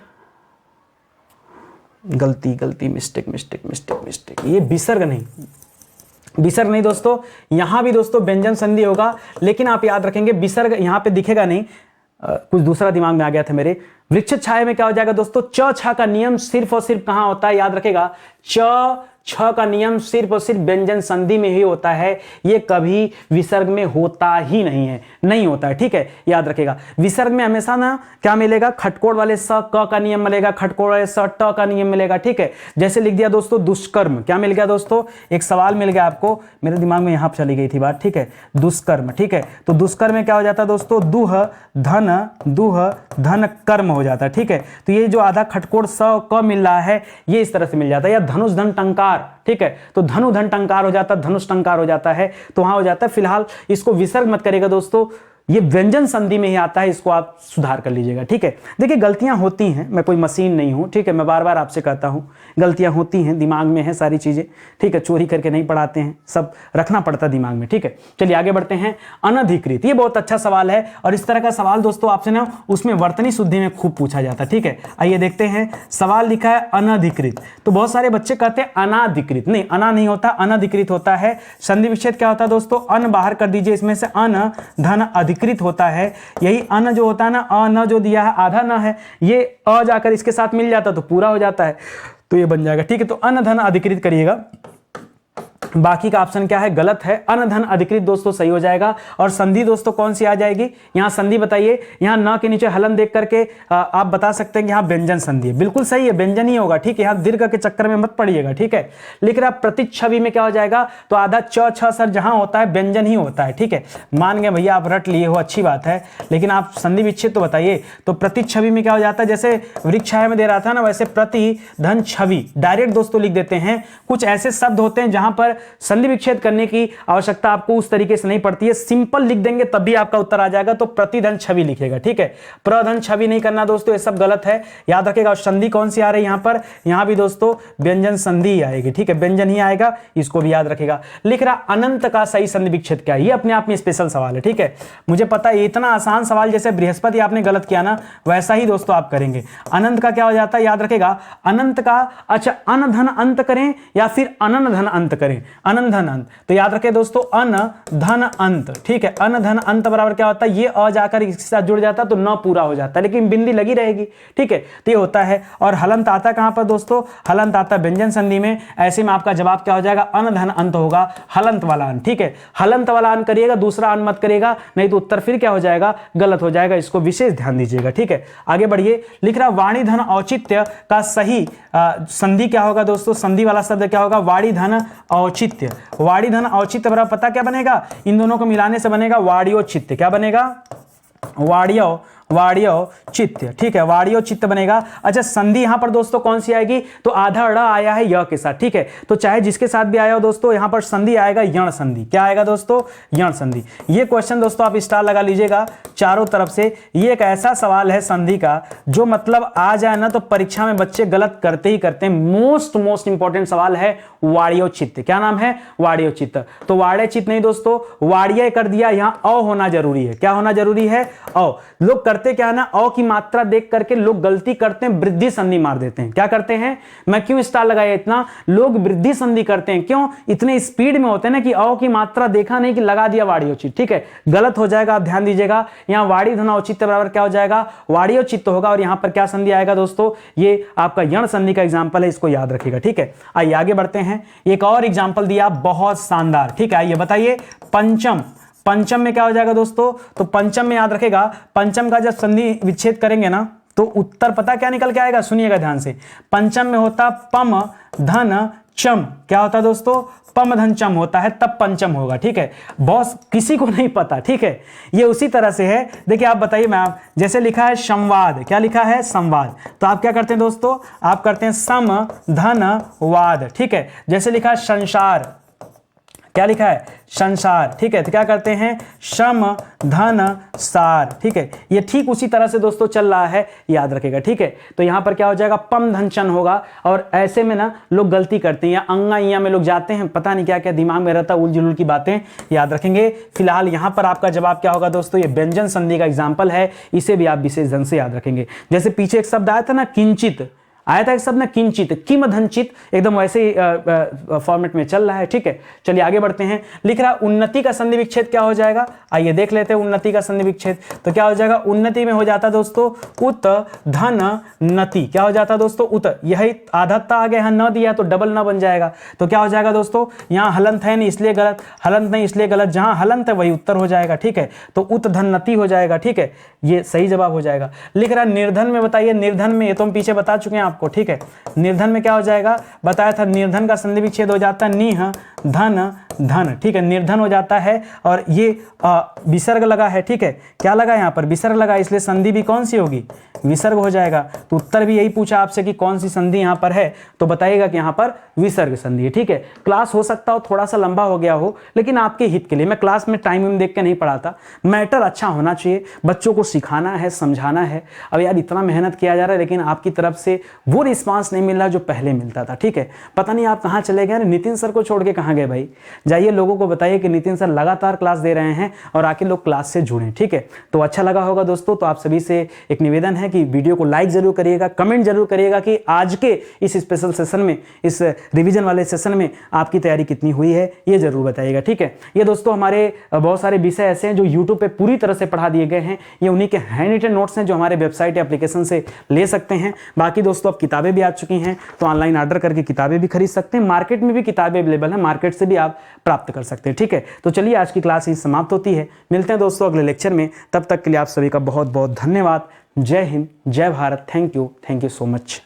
गलती मिस्टेक, ये विसर्ग नहीं, विसर्ग नहीं दोस्तों, यहां भी दोस्तों व्यंजन संधि होगा, लेकिन आप याद रखेंगे विसर्ग यहां पे दिखेगा नहीं, कुछ दूसरा दिमाग में आ गया था मेरे। वृक्ष छाया में क्या हो जाएगा दोस्तों, च छ का नियम सिर्फ और सिर्फ कहां होता है, याद रखेगा, च छ का नियम सिर्फ और सिर्फ व्यंजन संधि में ही होता है, ये कभी विसर्ग में होता ही नहीं है, नहीं होता है, ठीक है, याद रखेगा। विसर्ग में हमेशा ना क्या मिलेगा, खटकोड़ वाले स क का नियम मिलेगा, खटकोड़ वाले स ट का नियम मिलेगा, ठीक है। जैसे लिख दिया दोस्तों दुष्कर्म, क्या मिल गया दोस्तों, एक सवाल मिल गया आपको, मेरे दिमाग में यहां पर चली गई थी बात, ठीक है, दुष्कर्म, ठीक है। तो दुष्कर्म में क्या हो जाता है दोस्तों, दुह धन कर्म हो जाता है, ठीक है। तो ये जो आधा खटकोड़ स क मिल रहा है, ये इस तरह से मिल जाता है, या धनुष धन टंकार, ठीक है, तो धनु धन टंकार हो जाता है, धनुष टंकार हो जाता है, तो वहां हो जाता है। फिलहाल इसको विसर्ग मत करेगा दोस्तों, ये व्यंजन संधि में ही आता है, इसको आप सुधार कर लीजिएगा, ठीक है। देखिए गलतियां होती हैं, मैं कोई मशीन नहीं हूं, ठीक है, मैं बार बार आपसे कहता हूं, गलतियां होती हैं, दिमाग में है सारी चीजें, ठीक है, चोरी करके नहीं पढ़ाते हैं, सब रखना पड़ता है दिमाग में, ठीक है। चलिए आगे बढ़ते हैं। अनधिकृत, ये बहुत अच्छा सवाल है, और इस तरह का सवाल दोस्तों आपसे ना उसमें वर्तनी शुद्धि में खूब पूछा जाता है, ठीक है। आइए देखते हैं, सवाल लिखा है अनधिकृत, तो बहुत सारे बच्चे कहते हैं अनाधिकृत, नहीं, अना नहीं होता, अनधिकृत होता है। संधि विच्छेद क्या होता है दोस्तों, अन बाहर कर दीजिए, इसमें से अन धन अधिकृत होता है। यही अन जो होता है ना, अन जो दिया है आधा न है, ये अ जाकर इसके साथ मिल जाता तो पूरा हो जाता है, तो ये बन जाएगा, ठीक है। तो अन धन अधिकृत करिएगा, बाकी का ऑप्शन क्या है, गलत है। अनधन अधिकृत दोस्तों सही हो जाएगा। और संधि दोस्तों कौन सी आ जाएगी, यहां संधि बताइए, यहां न के नीचे हलन देख करके आप बता सकते हैं कि यहां व्यंजन संधि है, बिल्कुल सही है, व्यंजन ही होगा, ठीक है। यहां दीर्घ के चक्कर में मत पड़िएगा, ठीक है। लिख रहा प्रतिच्छवि में क्या हो जाएगा, तो आधा च छ सर जहां होता है व्यंजन ही होता है, ठीक है। मान गए भैया, आप रट लिए हो, अच्छी बात है, लेकिन आप संधि विच्छेद तो बताइए। तो प्रतिच्छवि में क्या हो जाता है, जैसे वृक्ष छाया में दे रहा था ना, वैसे प्रति धन छवि डायरेक्ट दोस्तों लिख देते हैं। कुछ ऐसे शब्द होते हैं जहां पर संधि विच्छेद करने की आवश्यकता आपको उस तरीके से नहीं पड़ती है, सिंपल लिख देंगे तब भी आपका उत्तर आ जाएगा। तो प्रतिधन छवि लिखेगा, ठीक है, प्रधन छवि नहीं करना दोस्तों, ये सब गलत है, याद रखेगा। संधि कौन सी आ रही है यहां पर, यहां भी दोस्तों व्यंजन संधि आएगी, ठीक है, व्यंजन ही आएगा, इसको भी याद रखेगा। लिख रहा अनंत का सही संधि विच्छेद क्या है, ये अपने आप में स्पेशल सवाल है, ठीक है। मुझे पता है इतना आसान सवाल जैसे बृहस्पति आपने गलत किया ना, वैसा ही दोस्तों आप करेंगे। अनंत का क्या हो जाता है, याद रखेगा, अनंत का, अच्छा अन धन अंत करें या फिर अनन धन अंत करें, अनन धन अंत, तो याद रखें दोस्तों अन धन अंत, ठीक है। अन धन अंत बराबर क्या होता है, ये अ जाकर इसके साथ जुड़ जाता तो न पूरा हो जाता है, लेकिन बिंदी लगी रहेगी, ठीक है, तो ये होता है। और हलंत आता कहां पर दोस्तों, हलंत आता व्यंजन संधि में, ऐसे में आपका जवाब क्या हो जाएगा, अन धन अंत होगा, हलंत वाला अन, ठीक है। हलंत वाला अन करिएगा, दूसरा अन मत करिएगा, नहीं तो उत्तर फिर क्या हो जाएगा, गलत हो जाएगा, इसको विशेष ध्यान दीजिएगा, ठीक है। आगे बढ़िए। लिख रहा वाणी धन औचित्य का सही संधि क्या होगा दोस्तों, संधि वाला शब्द क्या होगा, वाणी धन औचित्य, वाणी धन औचित्य बराबर पता क्या बनेगा, इन दोनों को मिलाने से बनेगा वाणियोचित्य, क्या बनेगा, वाड़ियो चित्त, ठीक है, वाड़ियो चित्त बनेगा। अच्छा संधि यहां पर दोस्तों कौन सी आएगी, तो आधा ड़ आया है य के साथ, ठीक है, तो चाहे जिसके साथ भी आया हो दोस्तों यहां पर संधि आएगा यण संधि। क्या आएगा दोस्तों, यण संधि। ये क्वेश्चन दोस्तों आप स्टार लगा लीजिएगा चारों तरफ से। ये एक ऐसा सवाल है संधि का जो मतलब आ जाए ना तो परीक्षा में बच्चे गलत करते ही करते हैं। मोस्ट इंपॉर्टेंट सवाल है वाड़ियो चित्त। क्या नाम है, वाड़ियो चित्त। तो वाड़े चित्त नहीं दोस्तों, वाड़िया कर दिया, यहां अ होना जरूरी है। क्या होना जरूरी है, अ। लोग करते क्या है ना, अ की मात्रा देख करके लोग गलती करते हैं, वृद्धि संधि मार देते हैं। क्या करते हैं, मैं क्यों स्टार लगाया इतना, लोग वृद्धि संधि करते हैं, क्यों, इतने स्पीड में होते हैं ना कि अ की मात्रा देखा नहीं कि लगा दिया वाड़ियो चित्त, ठीक है, गलत हो जाएगा। आप ध्यान दीजिएगा, यहां वाड़ी धना औचित्य बराबर क्या हो जाएगा, वाड़ियो चित्त होगा। और यहां पर क्या संधि आएगा दोस्तों, ये आपका यण संधि का एग्जांपल है, इसको याद रखिएगा, ठीक है। आइए आगे बढ़ते हैं, एक और एग्जांपल दिया बहुत शानदार, ठीक है। आइए बताइए पंचम, पंचम में क्या हो जाएगा दोस्तों, तो पंचम में याद रखेगा, पंचम का जब संधि विच्छेद करेंगे ना तो उत्तर पता क्या निकल के आएगा, सुनिएगा ध्यान से। पंचम में होता पम धन चम, क्या होता है दोस्तों, पम धन चम होता है, तब पंचम होगा, ठीक है। बॉस किसी को नहीं पता, ठीक है, ये उसी तरह से है। देखिए आप बताइए, मैं जैसे लिखा है संवाद, क्या लिखा है, संवाद, तो आप क्या करते हैं दोस्तों, आप करते हैं सम धन वाद, ठीक है। जैसे लिखा है संसार, क्या लिखा है, संसार, ठीक है, तो क्या करते हैं, शम धन सार, ठीक है। ये ठीक उसी तरह से दोस्तों चल रहा है, याद रखेगा, ठीक है। तो यहां पर क्या हो जाएगा, पम धन चन होगा। और ऐसे में ना लोग गलती करते हैं, या अंगा इया में लोग जाते हैं, पता नहीं क्या क्या दिमाग में रहता है, उल जुलूल की बातें, याद रखेंगे। फिलहाल यहां पर आपका जवाब क्या होगा दोस्तों, ये व्यंजन संधि का एग्जाम्पल है, इसे भी आप विशेष ढंग से याद रखेंगे। जैसे पीछे एक शब्द आया था ना, किंचित, आया था एक शब्द ना, किंचित, किम धनचित, एकदम वैसे ही फॉर्मेट में चल रहा है, ठीक है। चलिए आगे बढ़ते हैं, लिख रहा उन्नति का संधि विच्छेद क्या हो जाएगा, आइए देख लेते हैं उन्नति का संधि विच्छेद। तो क्या हो जाएगा, उन्नति में हो जाता दोस्तों उत धन नति, क्या हो जाता दोस्तों, उत, यही आधाता आ गया, यहाँ न दिया तो डबल न बन जाएगा, तो क्या हो जाएगा दोस्तों, यहाँ हलंत है नहीं इसलिए गलत, हलंत नहीं इसलिए गलत, जहां हलंत है वही उत्तर हो जाएगा, ठीक है। तो उत धन नति हो जाएगा, ठीक है, ये सही जवाब हो जाएगा। लिख रहा निर्धन में, बताइए निर्धन में, ये तो हम पीछे बता चुके हैं आपको, ठीक है। निर्धन में क्या हो जाएगा, बताया था, निर्धन का संधि विच्छेद हो जाता है निह धन धन, ठीक है, निर्धन हो जाता है। और ये विसर्ग लगा है, ठीक है, क्या लगा यहाँ पर, विसर्ग लगा, इसलिए संधि भी कौन सी होगी, विसर्ग हो जाएगा। तो उत्तर भी यही पूछा आपसे कि कौन सी संधि यहाँ पर है, तो बताइएगा कि यहाँ पर विसर्ग संधि है, ठीक है। क्लास हो सकता हो थोड़ा सा लंबा हो गया हो, लेकिन आपके हित के लिए, मैं क्लास में टाइम देख के नहीं पढ़ाता, मैटर अच्छा होना चाहिए, बच्चों को सिखाना है, समझाना है। अब यार इतना मेहनत किया जा रहा है, लेकिन आपकी तरफ से वो रिस्पांस नहीं मिल रहा जो पहले मिलता था, ठीक है। पता नहीं आप कहाँ चले गए, नितिन सर को छोड़ के कहाँ गए भाई, जाइए लोगों को बताइए कि नितिन सर लगातार क्लास दे रहे हैं और आके लोग क्लास से जुड़ें, ठीक है। तो अच्छा लगा होगा दोस्तों, तो आप सभी से एक निवेदन है कि वीडियो को लाइक जरूर करिएगा, कमेंट जरूर करिएगा कि आज के इस स्पेशल सेशन में, इस रिवीजन वाले सेशन में आपकी तैयारी कितनी हुई है, ये जरूर बताइएगा, ठीक है। ये दोस्तों हमारे बहुत सारे विषय ऐसे हैं जो यूट्यूब पे पूरी तरह से पढ़ा दिए गए हैं, ये उन्हीं के हैंड रिटन नोट्स हैं जो हमारे वेबसाइट या एप्लीकेशन से ले सकते हैं। बाकी दोस्तों अब किताबें भी आ चुकी हैं, तो ऑनलाइन ऑर्डर करके किताबें भी खरीद सकते हैं, मार्केट में भी किताबें अवेलेबल हैं, मार्केट से भी आप प्राप्त कर सकते हैं, ठीक है। तो चलिए आज की क्लास ही समाप्त होती है, मिलते हैं दोस्तों अगले लेक्चर में, तब तक के लिए आप सभी का बहुत बहुत धन्यवाद। जय हिंद, जय Bharat, thank you so much.